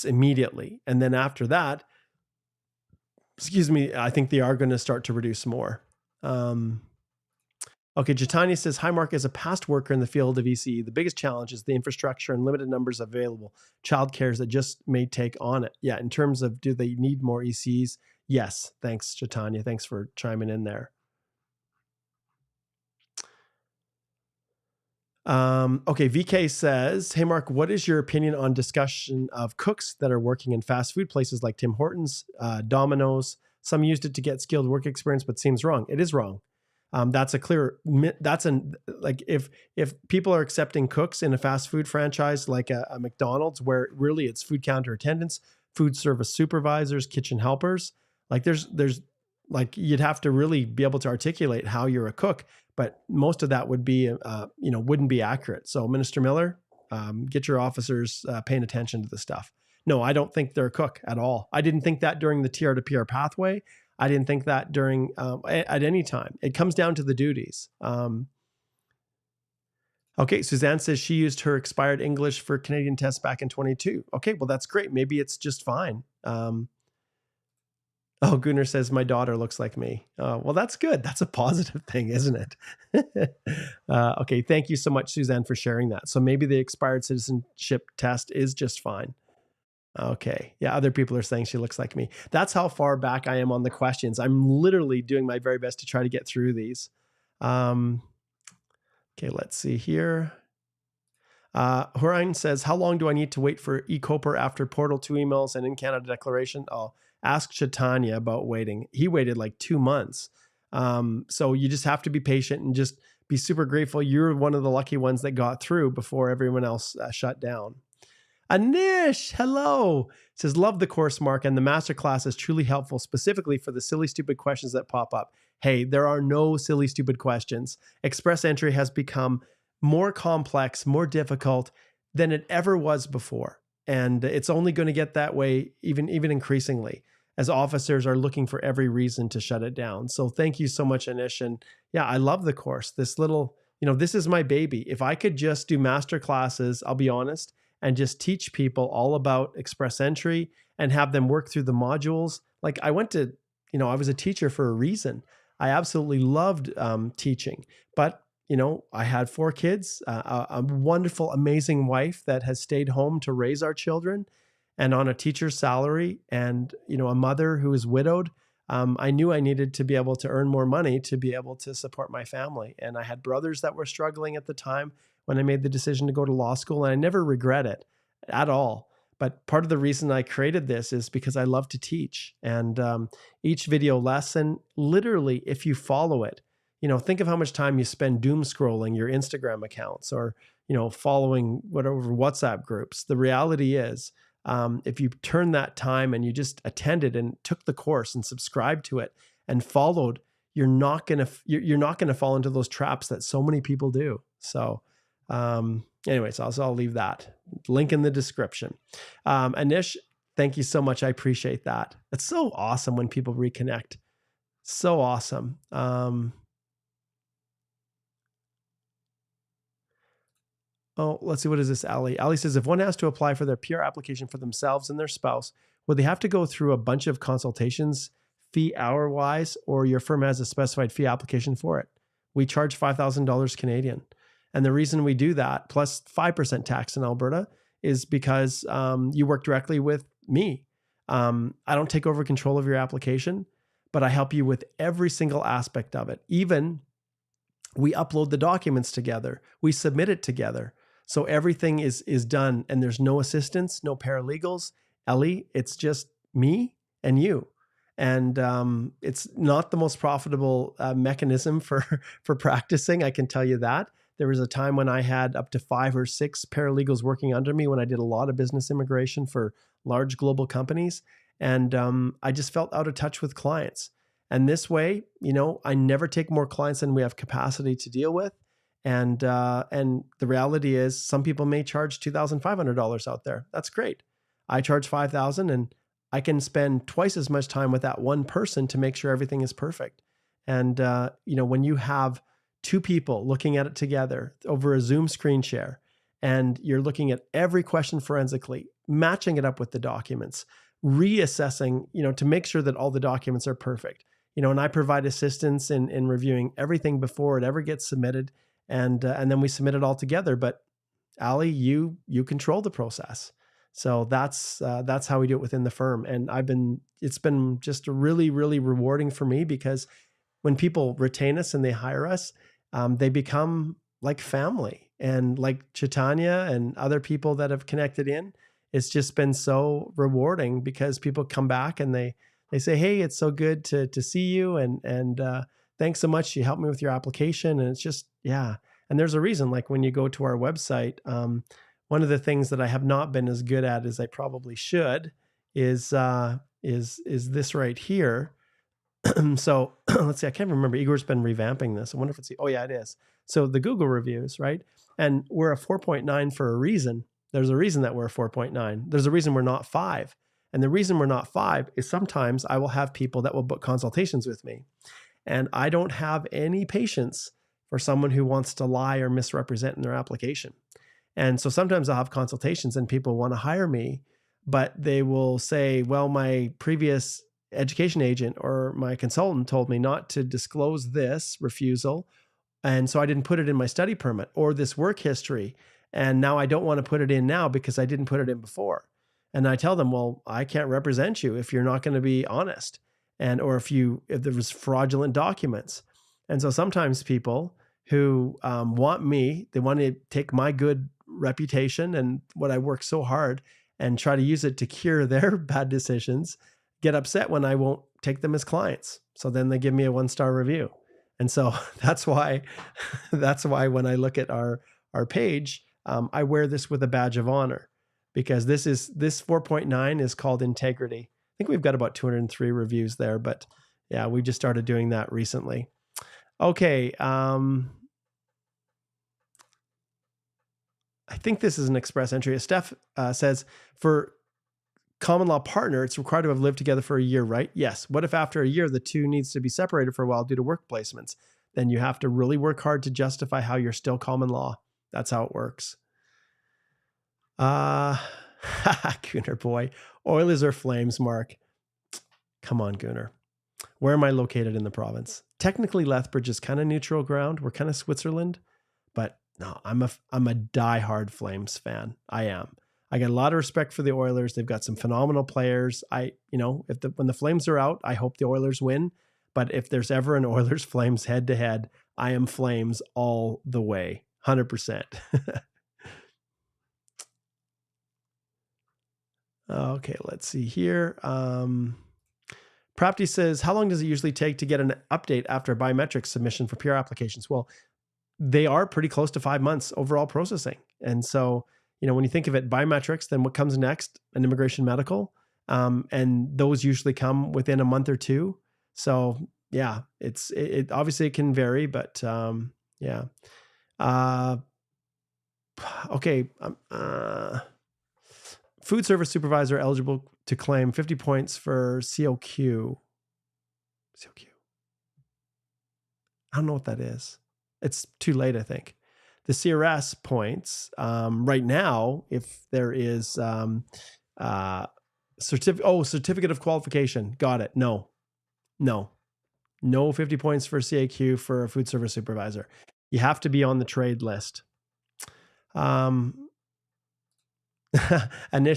immediately. And then after that, I think they are going to start to reduce more. Okay, Jatanya says, hi, Mark. As a past worker in the field of ECE, the biggest challenge is the infrastructure and limited numbers available childcares that just may take on it. Yeah, in terms of do they need more ECs? Yes. Thanks, Jatanya. Thanks for chiming in there. Okay, VK says, hey, Mark, what is your opinion on discussion of cooks that are working in fast food places like Tim Hortons, Domino's? Some used it to get skilled work experience, but seems wrong. It is wrong. If people are accepting cooks in a fast food franchise like a McDonald's, where really it's food counter attendants, food service supervisors, kitchen helpers, like there's like you'd have to really be able to articulate how you're a cook, but most of that would be wouldn't be accurate. So Minister Miller, get your officers paying attention to the stuff. No, I don't think they're a cook at all. I didn't think that during the TR to PR pathway. I didn't think that during at any time. It comes down to the duties. Okay, Suzanne says she used her expired English for Canadian test back in 22. Okay, well, that's great. Maybe it's just fine. Oh, Gunnar says, my daughter looks like me. Well, that's good. That's a positive thing, isn't it? Okay, thank you so much, Suzanne, for sharing that. So maybe the expired citizenship test is just fine. Okay. Yeah, other people are saying she looks like me. That's how far back I am on the questions. I'm literally doing my very best to try to get through these. Okay, let's see here. Horion says, how long do I need to wait for eCoper after Portal 2 emails and in Canada declaration? Oh, ask Chaitanya about waiting. He waited like 2 months. So you just have to be patient and just be super grateful. You're one of the lucky ones that got through before everyone else shut down. Anish, hello. Says, love the course, Mark, and the masterclass is truly helpful, specifically for the silly, stupid questions that pop up. Hey, there are no silly, stupid questions. Express entry has become more complex, more difficult than it ever was before. And it's only going to get that way, even increasingly, as officers are looking for every reason to shut it down. So thank you so much, Anish. And yeah, I love the course. This little, this is my baby. If I could just do master classes, I'll be honest, and just teach people all about express entry and have them work through the modules. Like I went to, I was a teacher for a reason. I absolutely loved teaching, but I had 4 kids, a wonderful, amazing wife that has stayed home to raise our children and on a teacher's salary, and, a mother who is widowed. I knew I needed to be able to earn more money to be able to support my family. And I had brothers that were struggling at the time when I made the decision to go to law school, and I never regret it at all. But part of the reason I created this is because I love to teach. And each video lesson, literally, if you follow it, think of how much time you spend doom scrolling your Instagram accounts or, following whatever WhatsApp groups. The reality is, if you turn that time and you just attended and took the course and subscribed to it and followed, you're not going to fall into those traps that so many people do. So, anyways, I'll leave that link in the description. Anish, thank you so much. I appreciate that. It's so awesome when people reconnect. So awesome. Oh, let's see. What is this, Ali? Ali says, if one has to apply for their PR application for themselves and their spouse, would they have to go through a bunch of consultations, fee hour-wise, or your firm has a specified fee application for it? We charge $5,000 Canadian. And the reason we do that, plus 5% tax in Alberta, is because you work directly with me. I don't take over control of your application, but I help you with every single aspect of it. Even we upload the documents together. We submit it together. So everything is done, and there's no assistants, no paralegals. Ellie, it's just me and you. And it's not the most profitable mechanism for practicing, I can tell you that. There was a time when I had up to 5 or 6 paralegals working under me when I did a lot of business immigration for large global companies. And I just felt out of touch with clients. And this way, I never take more clients than we have capacity to deal with. And the reality is some people may charge $2,500 out there. That's great. I charge $5,000, and I can spend twice as much time with that one person to make sure everything is perfect. And, when you have 2 people looking at it together over a Zoom screen share, and you're looking at every question forensically, matching it up with the documents, reassessing, to make sure that all the documents are perfect, and I provide assistance in reviewing everything before it ever gets submitted. And then we submit it all together. But Ali, you control the process. So that's how we do it within the firm. And it's been just really, really rewarding for me, because when people retain us and they hire us, they become like family. And like Chaitanya and other people that have connected in, it's just been so rewarding, because people come back and they say, hey, it's so good to see you. And thanks so much. You helped me with your application. And it's just, yeah. And there's a reason, like when you go to our website, one of the things that I have not been as good at as I probably should is this right here. So let's see, I can't remember. Igor's been revamping this. I wonder if oh yeah, it is. So the Google reviews, right? And we're a 4.9 for a reason. There's a reason that we're a 4.9. There's a reason we're not 5. And the reason we're not 5 is sometimes I will have people that will book consultations with me, and I don't have any patience for someone who wants to lie or misrepresent in their application. And so sometimes I'll have consultations and people want to hire me, but they will say, well, my previous education agent or my consultant told me not to disclose this refusal. And so I didn't put it in my study permit, or this work history. And now I don't want to put it in now because I didn't put it in before. And I tell them, well, I can't represent you if you're not going to be honest. And, or if there was fraudulent documents. And so sometimes people who want me, they want to take my good reputation and what I work so hard and try to use it to cure their bad decisions, get upset when I won't take them as clients. So then they give me a 1-star review. And so that's why when I look at our page, I wear this with a badge of honor, because this 4.9 is called integrity. I think we've got about 203 reviews there, but yeah, we just started doing that recently. Okay. I think this is an express entry. Steph says, for common law partner, it's required to have lived together for a year, right? Yes. What if after a year, the two needs to be separated for a while due to work placements? Then you have to really work hard to justify how you're still common law. That's how it works. Gooner boy. Oilers or Flames, Mark? Come on, Gooner. Where am I located in the province? Technically, Lethbridge is kind of neutral ground. We're kind of Switzerland, but no, I'm a diehard Flames fan. I am. I got a lot of respect for the Oilers. They've got some phenomenal players. When the Flames are out, I hope the Oilers win. But if there's ever an Oilers Flames head to head, I am Flames all the way, 100%. Okay, let's see here. Prapti says, how long does it usually take to get an update after a biometric submission for PR applications? Well, they are pretty close to 5 months overall processing. And so, when you think of it, biometrics, then what comes next? An immigration medical. And those usually come within a month or two. So yeah, it obviously it can vary, but yeah. Okay. Food service supervisor eligible to claim 50 points for COQ. I don't know what that is. It's too late, I think. The CRS points right now, if there is certificate of qualification. Got it. No 50 points for CAQ for a food service supervisor. You have to be on the trade list. Anish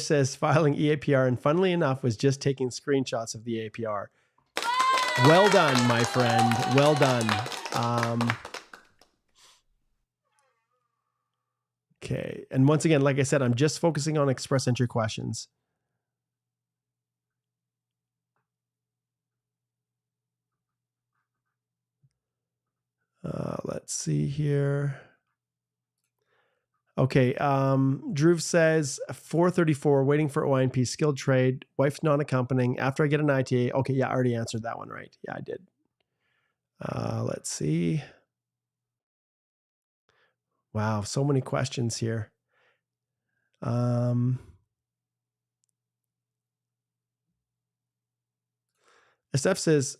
says filing EAPR, and funnily enough was just taking screenshots of the APR. Well done, my friend. Well done. Okay. And once again, like I said, I'm just focusing on express entry questions. Let's see here. Okay. Drew says 434, waiting for OINP, skilled trade, wife's non-accompanying. After I get an ITA. Okay. Yeah. I already answered that one, right? Yeah, I did. Let's see. Wow. So many questions here. Steph says,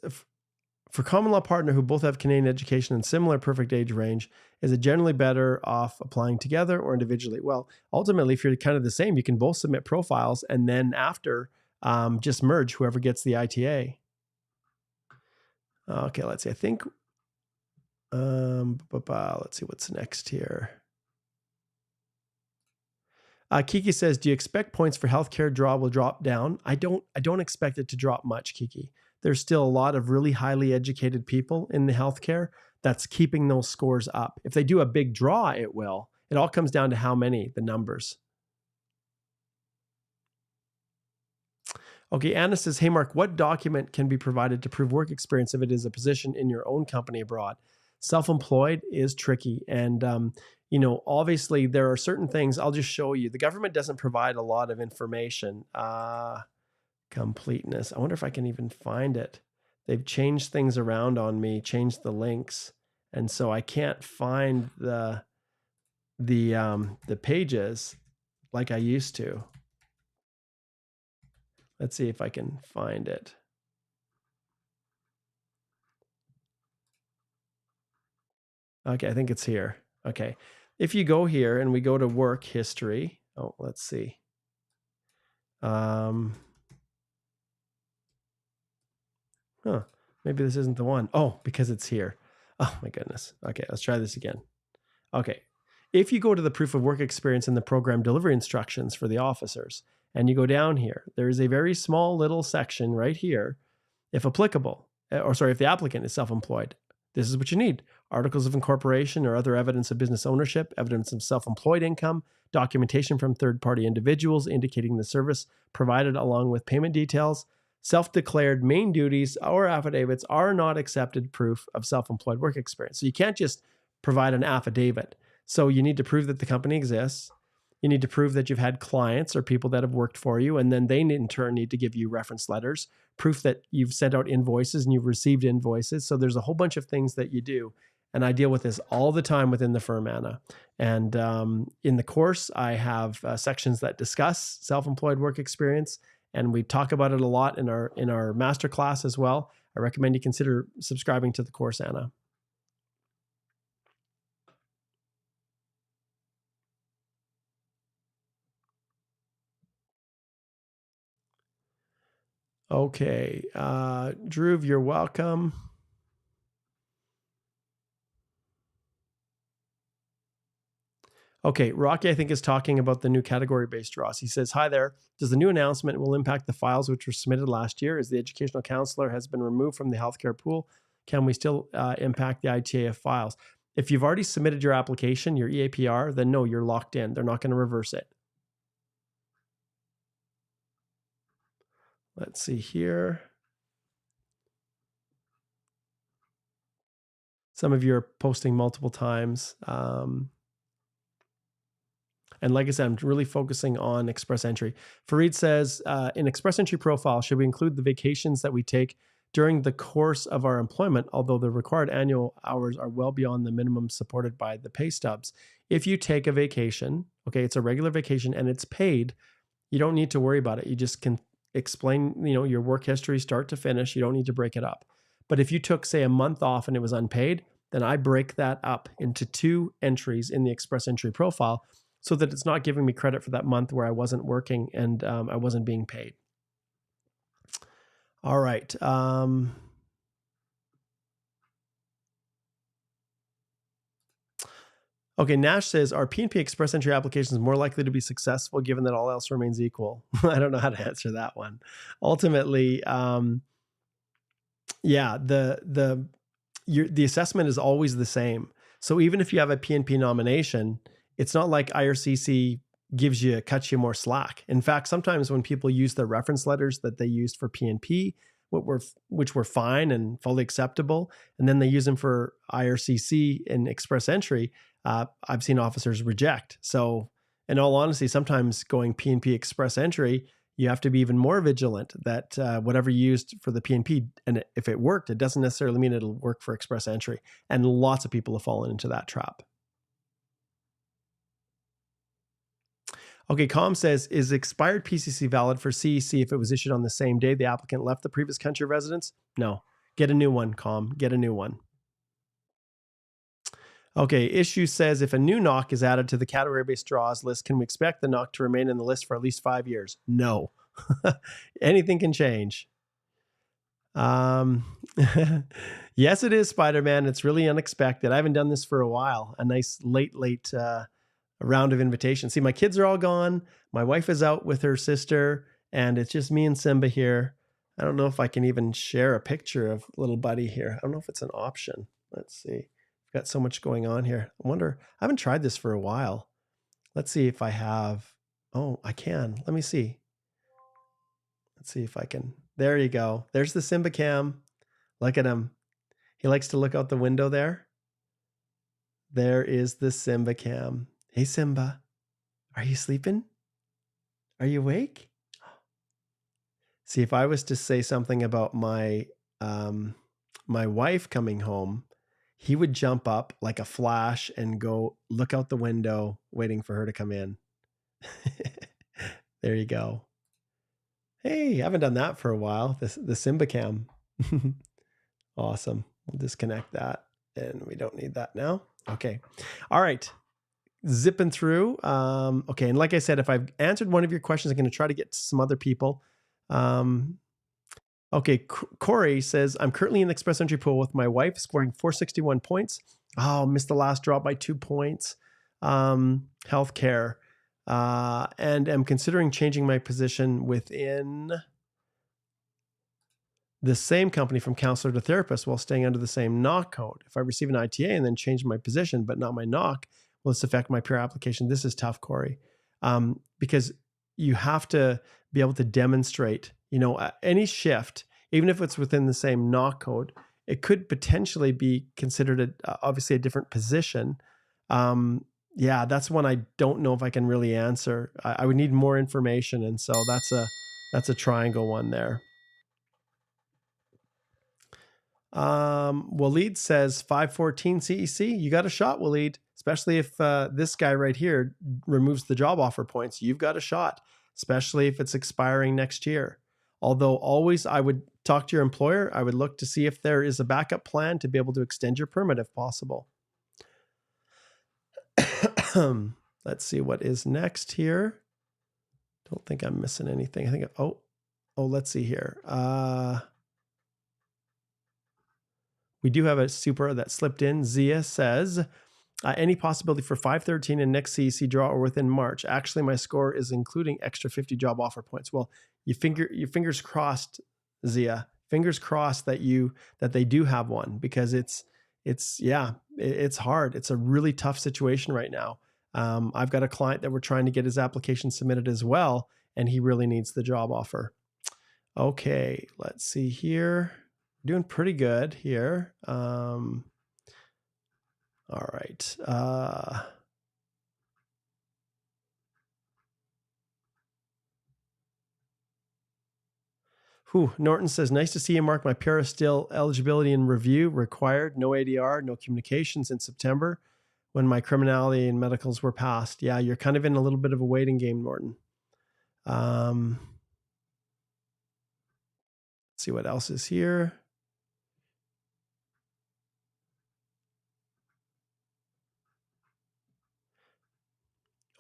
for common law partner who both have Canadian education and similar perfect age range, is it generally better off applying together or individually? Well, ultimately, if you're kind of the same, you can both submit profiles and then after just merge whoever gets the ITA. Okay, let's see. I think, let's see what's next here. Kiki says, do you expect points for healthcare will drop down? I don't expect it to drop much, Kiki. There's still a lot of really highly educated people in the healthcare that's keeping those scores up. If they do a big draw, it will. It all comes down to how many, the numbers. Okay, Anna says, hey, Mark, what document can be provided to prove work experience if it is a position in your own company abroad? Self-employed is tricky. And, obviously there are certain things. I'll just show you. The government doesn't provide a lot of information. Completeness. I wonder if I can even find it. They've changed things around on me, changed the links. And so I can't find the pages like I used to. Let's see if I can find it. Okay, I think it's here. Okay. If you go here and we go to work history, oh, let's see. Maybe this isn't the one. Oh, because it's here. Oh my goodness. Okay, let's try this again. Okay. If you go to the proof of work experience in the program delivery instructions for the officers, and you go down here, there is a very small little section right here, if applicable, if the applicant is self-employed. This is what you need: articles of incorporation or other evidence of business ownership, evidence of self-employed income, documentation from third-party individuals indicating the service provided along with payment details. Self-declared main duties or affidavits are not accepted proof of self-employed work experience. So you can't just provide an affidavit. So you need to prove that the company exists. You need to prove that you've had clients or people that have worked for you, and then they in turn need to give you reference letters, proof that you've sent out invoices and you've received invoices. So there's a whole bunch of things that you do. And I deal with this all the time within the firm, Anna. And in the course, I have sections that discuss self-employed work experience, and we talk about it a lot in our master class as well. I recommend you consider subscribing to the course, Anna. Okay. Drew, you're welcome. Okay, Rocky, I think, is talking about the new category-based draws. He says, hi there. Does the new announcement will impact the files which were submitted last year? As the educational counselor has been removed from the healthcare pool, can we still impact the ITAF files? If you've already submitted your application, your EAPR, then no, you're locked in. They're not going to reverse it. Let's see here. Some of you are posting multiple times. And like I said, I'm really focusing on express entry. Fareed says, in express entry profile, should we include the vacations that we take during the course of our employment, although the required annual hours are well beyond the minimum supported by the pay stubs? If you take a vacation, okay, it's a regular vacation and it's paid, you don't need to worry about it. You just can explain, your work history start to finish. You don't need to break it up. But if you took, say, a month off and it was unpaid, then I break that up into 2 entries in the express entry profile, so that it's not giving me credit for that month where I wasn't working and I wasn't being paid. All right. Okay, Nash says, are P&P express entry applications more likely to be successful given that all else remains equal? I don't know how to answer that one. Ultimately, yeah, the assessment is always the same. So even if you have a P&P nomination, it's not like IRCC cuts you more slack. In fact, sometimes when people use the reference letters that they used for P&P, which were fine and fully acceptable, and then they use them for IRCC and express entry, I've seen officers reject. So in all honesty, sometimes going P&P express entry, you have to be even more vigilant that whatever you used for the P&P, and if it worked, it doesn't necessarily mean it'll work for express entry. And lots of people have fallen into that trap. Okay, Com says, is expired PCC valid for CEC if it was issued on the same day the applicant left the previous country of residence? No. Get a new one, Com. Get a new one. Okay, Issue says, if a new knock is added to the category-based draws list, can we expect the knock to remain in the list for at least 5 years? No. Anything can change. Yes, it is, Spider-Man. It's really unexpected. I haven't done this for a while. A nice late round of invitations. See, my kids are all gone. My wife is out with her sister, and it's just me and Simba here. I don't know if I can even share a picture of little buddy here. I don't know if it's an option. Let's see. I've got so much going on here. I wonder, I haven't tried this for a while. Let's see if I have. Oh, I can. Let me see. Let's see if I can. There you go. There's the Simba cam. Look at him. He likes to look out the window there. There is the Simba cam. Hey, Simba. Are you sleeping? Are you awake? See, if I was to say something about my wife coming home, he would jump up like a flash and go look out the window, waiting for her to come in. There you go. Hey, I haven't done that for a while. The Simba cam. Awesome. We'll disconnect that, and we don't need that now. Okay. All right. Zipping through. Okay. And like I said, if I've answered one of your questions, I'm going to try to get to some other people. Okay. Corey says, I'm currently in the express entry pool with my wife, scoring 461 points. Oh, missed the last drop by 2 points. Healthcare. And am considering changing my position within the same company from counselor to therapist while staying under the same knock code. If I receive an ITA and then change my position, but not my knock, will this affect my peer application? This is tough, Corey, because you have to be able to demonstrate, any shift, even if it's within the same knock code, it could potentially be considered obviously a different position. Yeah, that's one I don't know if I can really answer. I would need more information, and so that's a triangle one there. Waleed says 514 CEC. You got a shot, Waleed, especially if this guy right here removes the job offer points. You've got a shot, especially if it's expiring next year. Although always I would talk to your employer. I would look to see if there is a backup plan to be able to extend your permit if possible. Let's see what is next here. Don't think I'm missing anything. I think, let's see here. We do have a super that slipped in. Zia says, any possibility for 513 and next CEC draw or within March? Actually, my score is including extra 50 job offer points. Well, your fingers crossed, Zia. Fingers crossed that they do have one, because it's hard. It's a really tough situation right now. I've got a client that we're trying to get his application submitted as well, and he really needs the job offer. Okay, let's see here. Doing pretty good here. All right. Norton says, nice to see you, Mark. My PR is still eligibility and review required. No ADR, no communications in September when my criminality and medicals were passed. Yeah, you're kind of in a little bit of a waiting game, Norton. Let's see what else is here.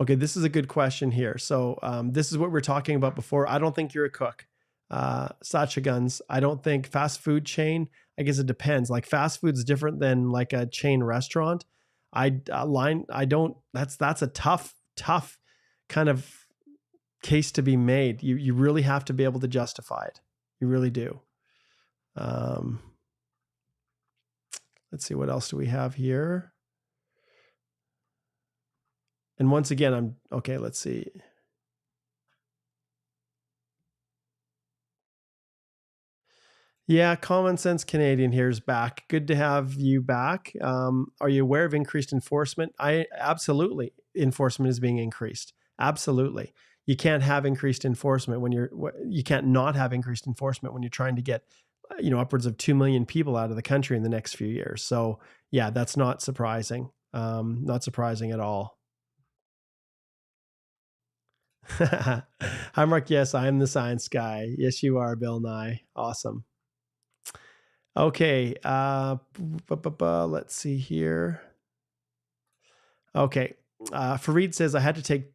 Okay, this is a good question here. So this is what we were talking about before. I don't think you're a cook. Sacha Guns, I don't think fast food chain, I guess it depends. Like fast food's different than like a chain restaurant. That's a tough kind of case to be made. You really have to be able to justify it. You really do. Let's see, what else do we have here? And once again, let's see. Yeah, Common Sense Canadian here is back. Good to have you back. Are you aware of increased enforcement? Absolutely. Enforcement is being increased. Absolutely. You can't have increased enforcement you can't not have increased enforcement when you're trying to get, upwards of 2 million people out of the country in the next few years. So yeah, that's not surprising. Not surprising at all. Hi, Mark. Yes, I am the science guy. Yes, you are, Bill Nye. Awesome. Okay. Let's see here. Okay. Fareed says, I had to take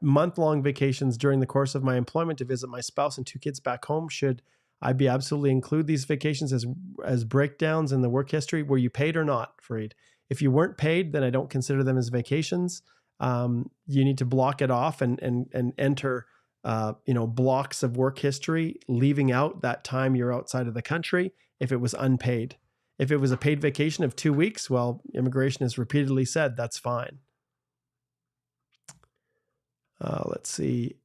month-long vacations during the course of my employment to visit my spouse and 2 kids back home. Should I be absolutely include these vacations as breakdowns in the work history? Were you paid or not, Fareed? If you weren't paid, then I don't consider them as vacations. You need to block it off and enter blocks of work history, leaving out that time you're outside of the country if it was unpaid. If it was a paid vacation of 2 weeks, well, immigration has repeatedly said that's fine. Let's see.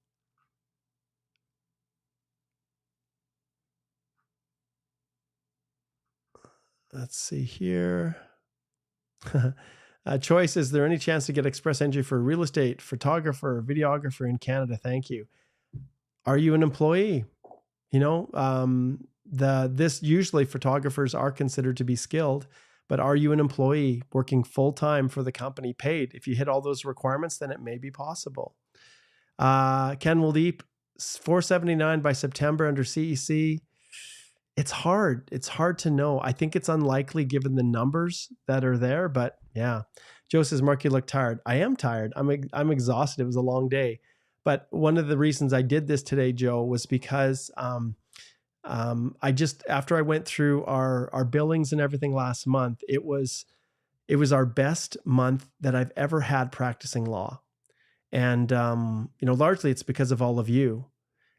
Let's see here. Choice, is there any chance to get express entry for a real estate photographer or videographer in Canada? Thank you. Are you an employee? This usually photographers are considered to be skilled, but are you an employee working full-time for the company paid? If you hit all those requirements, then it may be possible. Ken Wildeep, 479 by September under CEC. It's hard. It's hard to know. I think it's unlikely given the numbers that are there, but Yeah. Joe says, Mark, you look tired. I am tired. I'm exhausted. It was a long day. But one of the reasons I did this today, Joe, was because I just, after I went through our billings and everything last month, it was our best month that I've ever had practicing law. And largely it's because of all of you.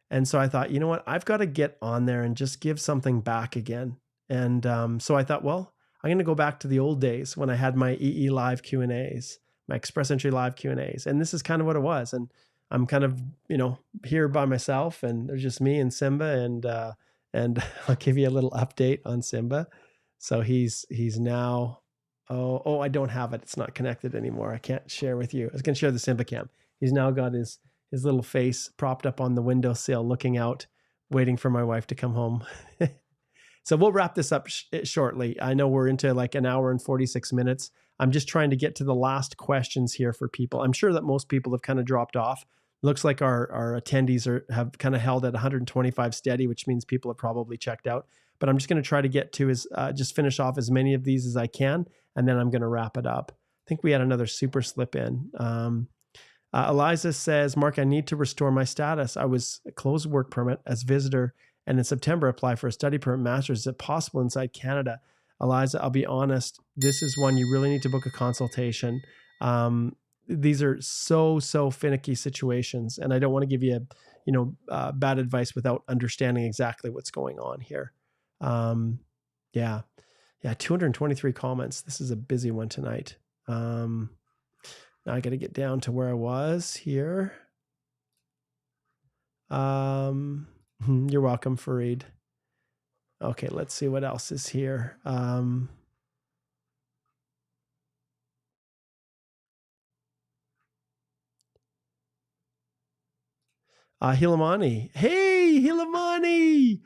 And so I thought, you know what, I've got to get on there and just give something back again. And so I thought, well, I'm going to go back to the old days when I had my EE live Q&As, my Express Entry live Q&As. And this is kind of what it was. And I'm kind of, here by myself, and there's just me and Simba. And I'll give you a little update on Simba. So he's now, I don't have it. It's not connected anymore. I can't share with you. I was going to share the Simba cam. He's now got his little face propped up on the windowsill, looking out, waiting for my wife to come home. So we'll wrap this up shortly. I know we're into like an hour and 46 minutes. I'm just trying to get to the last questions here for people. I'm sure that most people have kind of dropped off. Looks like our attendees have kind of held at 125 steady, which means people have probably checked out. But I'm just going to try to get to just finish off as many of these as I can, and then I'm going to wrap it up. I think we had another super slip in. Eliza says, Mark, I need to restore my status. I was a closed work permit as visitor, and in September apply for a study permit master's. Is it possible inside Canada? Eliza, I'll be honest, this is one you really need to book a consultation. These are so finicky situations, and I don't want to give you bad advice without understanding exactly what's going on here. Yeah, 223 comments. This is a busy one tonight. Now I got to get down to where I was here. You're welcome, Fareed. Okay, let's see what else is here. Hilamani. Hey, Hilamani.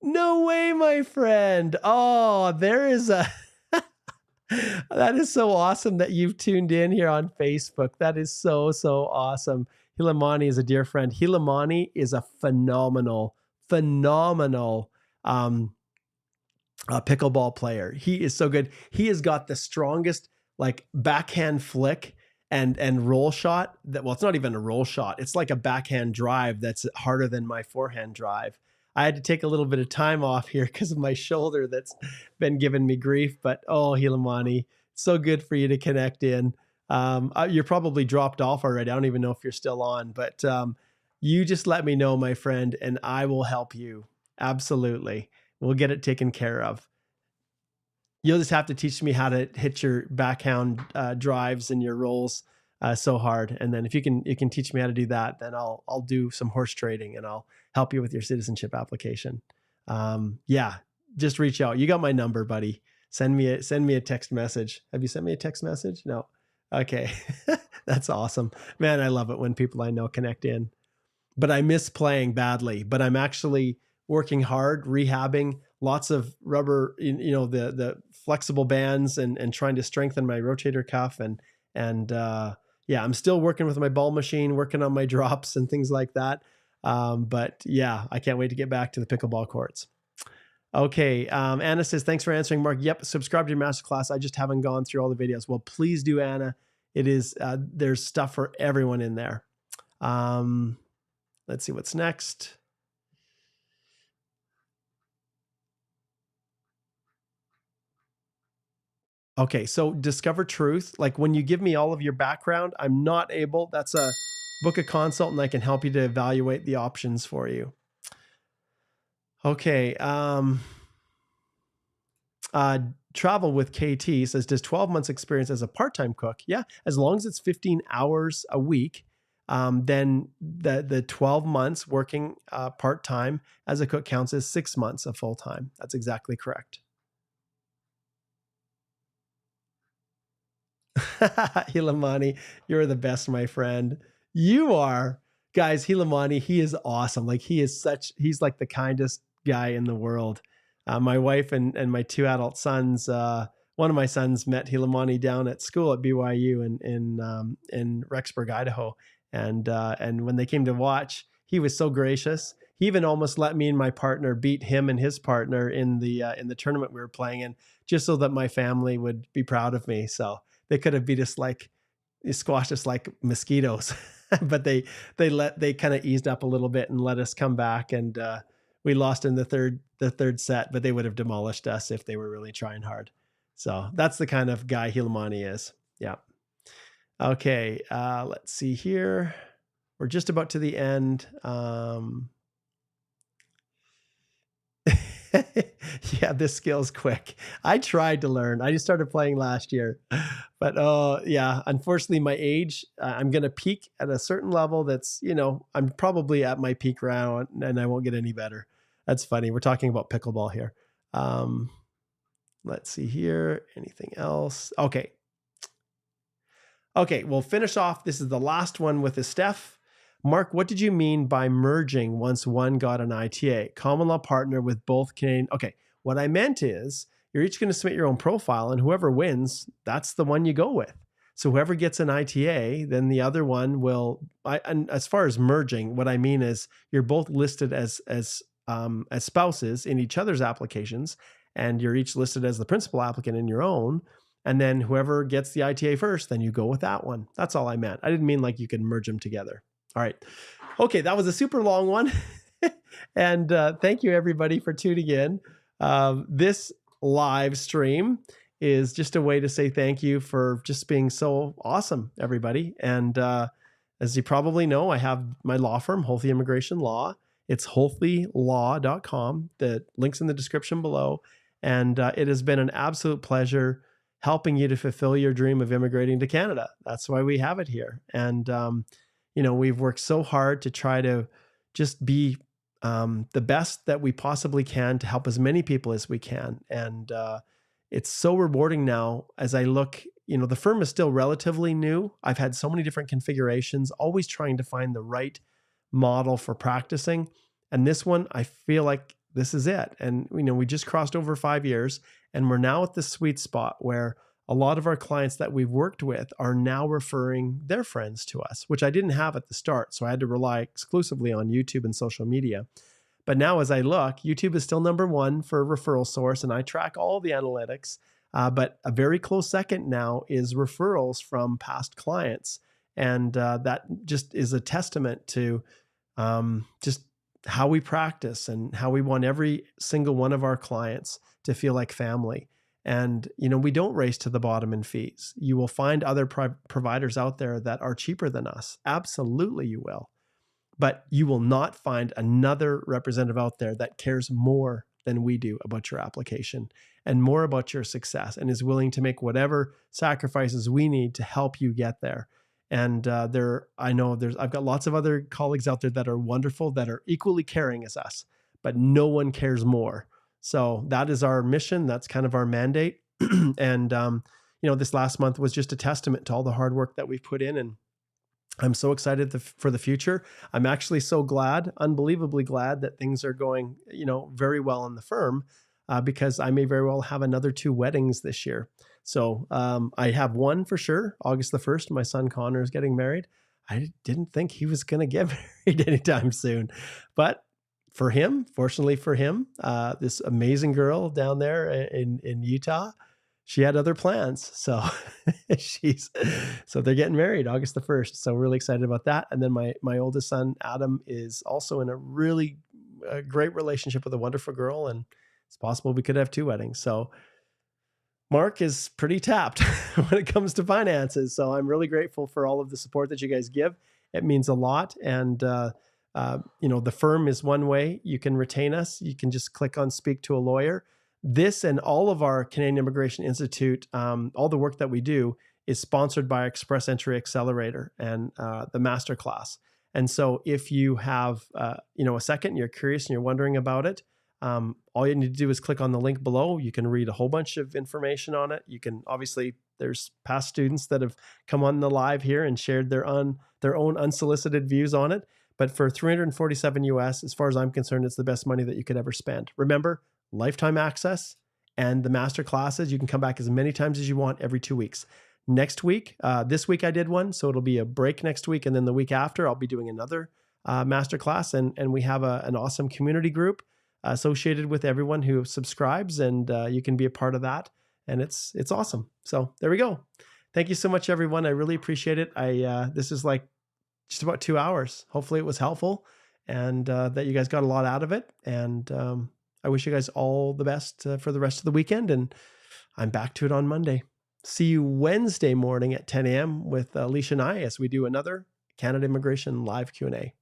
No way, my friend. Oh, there is a... That is so awesome that you've tuned in here on Facebook. That is so awesome. Hilamani is a dear friend. Hilamani is a phenomenal pickleball player. He is so good. He has got the strongest like backhand flick and roll shot that, well, it's not even a roll shot. It's like a backhand drive that's harder than my forehand drive. I had to take a little bit of time off here because of my shoulder that's been giving me grief. But Hilamani, so good for you to connect in. You're probably dropped off already. I don't even know if you're still on, but you just let me know, my friend, and I will help you. Absolutely. We'll get it taken care of. You'll just have to teach me how to hit your backhand drives and your rolls so hard. And then if you can teach me how to do that, then I'll do some horse trading and I'll help you with your citizenship application. Just reach out. You got my number, buddy. Send me a text message. Have you sent me a text message? No. Okay. That's awesome. Man, I love it when people I know connect in. But I miss playing badly, but I'm actually working hard, rehabbing lots of rubber, the flexible bands and trying to strengthen my rotator cuff. And I'm still working with my ball machine, working on my drops and things like that. But yeah, I can't wait to get back to the pickleball courts. Okay. Anna says, thanks for answering, Mark. Yep. Subscribe to your masterclass. I just haven't gone through all the videos. Well, please do, Anna. It is, there's stuff for everyone in there. Let's see what's next. Okay, so discover truth. Like when you give me all of your background, I'm not able, that's a book a consult and I can help you to evaluate the options for you. Okay. Travel with KT says, does 12 months experience as a part-time cook? Yeah, as long as it's 15 hours a week, then the 12 months working part-time as a cook counts as 6 months of full-time. That's exactly correct. Hilamani, you're the best, my friend. You are. Guys, Hilamani, he is awesome. Like he's like the kindest guy in the world. My wife and my two adult sons, one of my sons met Hilamani down at school at BYU in Rexburg, Idaho. And when they came to watch, he was so gracious. He even almost let me and my partner beat him and his partner in the tournament we were playing in, just so that my family would be proud of me. So they could have beat us like, squashed us like mosquitoes, but they kind of eased up a little bit and let us come back, and we lost in the third set, but they would have demolished us if they were really trying hard. So that's the kind of guy Hilamani is. Yeah. Okay. Let's see here. We're just about to the end. Yeah, this skill's quick. I tried to learn. I just started playing last year, but yeah, unfortunately my age, I'm going to peak at a certain level. That's, I'm probably at my peak round and I won't get any better. That's funny. We're talking about pickleball here. Let's see here. Anything else? Okay. We'll finish off. This is the last one with the Steph. Mark, what did you mean by merging once one got an ITA? Common law partner with both Canadian. Okay, what I meant is you're each going to submit your own profile, and whoever wins, that's the one you go with. So whoever gets an ITA, then the other one will. And as far as merging, what I mean is you're both listed as spouses in each other's applications, and you're each listed as the principal applicant in your own. And then whoever gets the ITA first, then you go with that one. That's all I meant. I didn't mean like you can merge them together. All right. Okay, that was a super long one. And thank you everybody for tuning in. This live stream is just a way to say thank you for just being so awesome, everybody. And as you probably know, I have my law firm, Holthe Immigration Law. It's holthelaw.com. The link's in the description below. And it has been an absolute pleasure helping you to fulfill your dream of immigrating to Canada. That's why we have it here. And we've worked so hard to try to just be the best that we possibly can to help as many people as we can. And it's so rewarding now as I look, the firm is still relatively new. I've had so many different configurations, always trying to find the right model for practicing. And this one, I feel like this is it. And, we just crossed over 5 years, and we're now at the sweet spot where a lot of our clients that we've worked with are now referring their friends to us, which I didn't have at the start. So I had to rely exclusively on YouTube and social media. But now as I look, YouTube is still number one for referral source, and I track all the analytics. But a very close second now is referrals from past clients. And that just is a testament to just how we practice and how we want every single one of our clients to feel like family. And, we don't race to the bottom in fees. You will find other providers out there that are cheaper than us. Absolutely, you will. But you will not find another representative out there that cares more than we do about your application and more about your success and is willing to make whatever sacrifices we need to help you get there. And I've got lots of other colleagues out there that are wonderful, that are equally caring as us, but no one cares more. So that is our mission. That's kind of our mandate. And, this last month was just a testament to all the hard work that we've put in. And I'm so excited for the future. I'm actually so glad, unbelievably glad that things are going, very well in the firm because I may very well have another 2 weddings this year. So I have one for sure. August the 1st, my son Connor is getting married. I didn't think he was going to get married anytime soon. But fortunately for him, this amazing girl down there in Utah, she had other plans. So they're getting married August the 1st. So we're really excited about that. And then my oldest son, Adam, is also in a really great relationship with a wonderful girl. And it's possible we could have 2 weddings. So Mark is pretty tapped when it comes to finances. So I'm really grateful for all of the support that you guys give. It means a lot. And, the firm is one way you can retain us. You can just click on Speak to a Lawyer. This and all of our Canadian Immigration Institute, all the work that we do is sponsored by Express Entry Accelerator and the Masterclass. And so if you have, a second, you're curious and you're wondering about it, all you need to do is click on the link below. You can read a whole bunch of information on it. You can there's past students that have come on the live here and shared their own unsolicited views on it. But for $347 US, as far as I'm concerned, it's the best money that you could ever spend. Remember, lifetime access and the master classes. You can come back as many times as you want every 2 weeks. Next week, this week I did one, so it'll be a break next week. And then the week after, I'll be doing another master class. And we have an awesome community group associated with everyone who subscribes, and you can be a part of that. And it's awesome. So there we go. Thank you so much, everyone. I really appreciate it. This is like just about 2 hours. Hopefully it was helpful and that you guys got a lot out of it. And I wish you guys all the best for the rest of the weekend. And I'm back to it on Monday. See you Wednesday morning at 10 a.m. with Alicia and I as we do another Canada Immigration Live Q&A.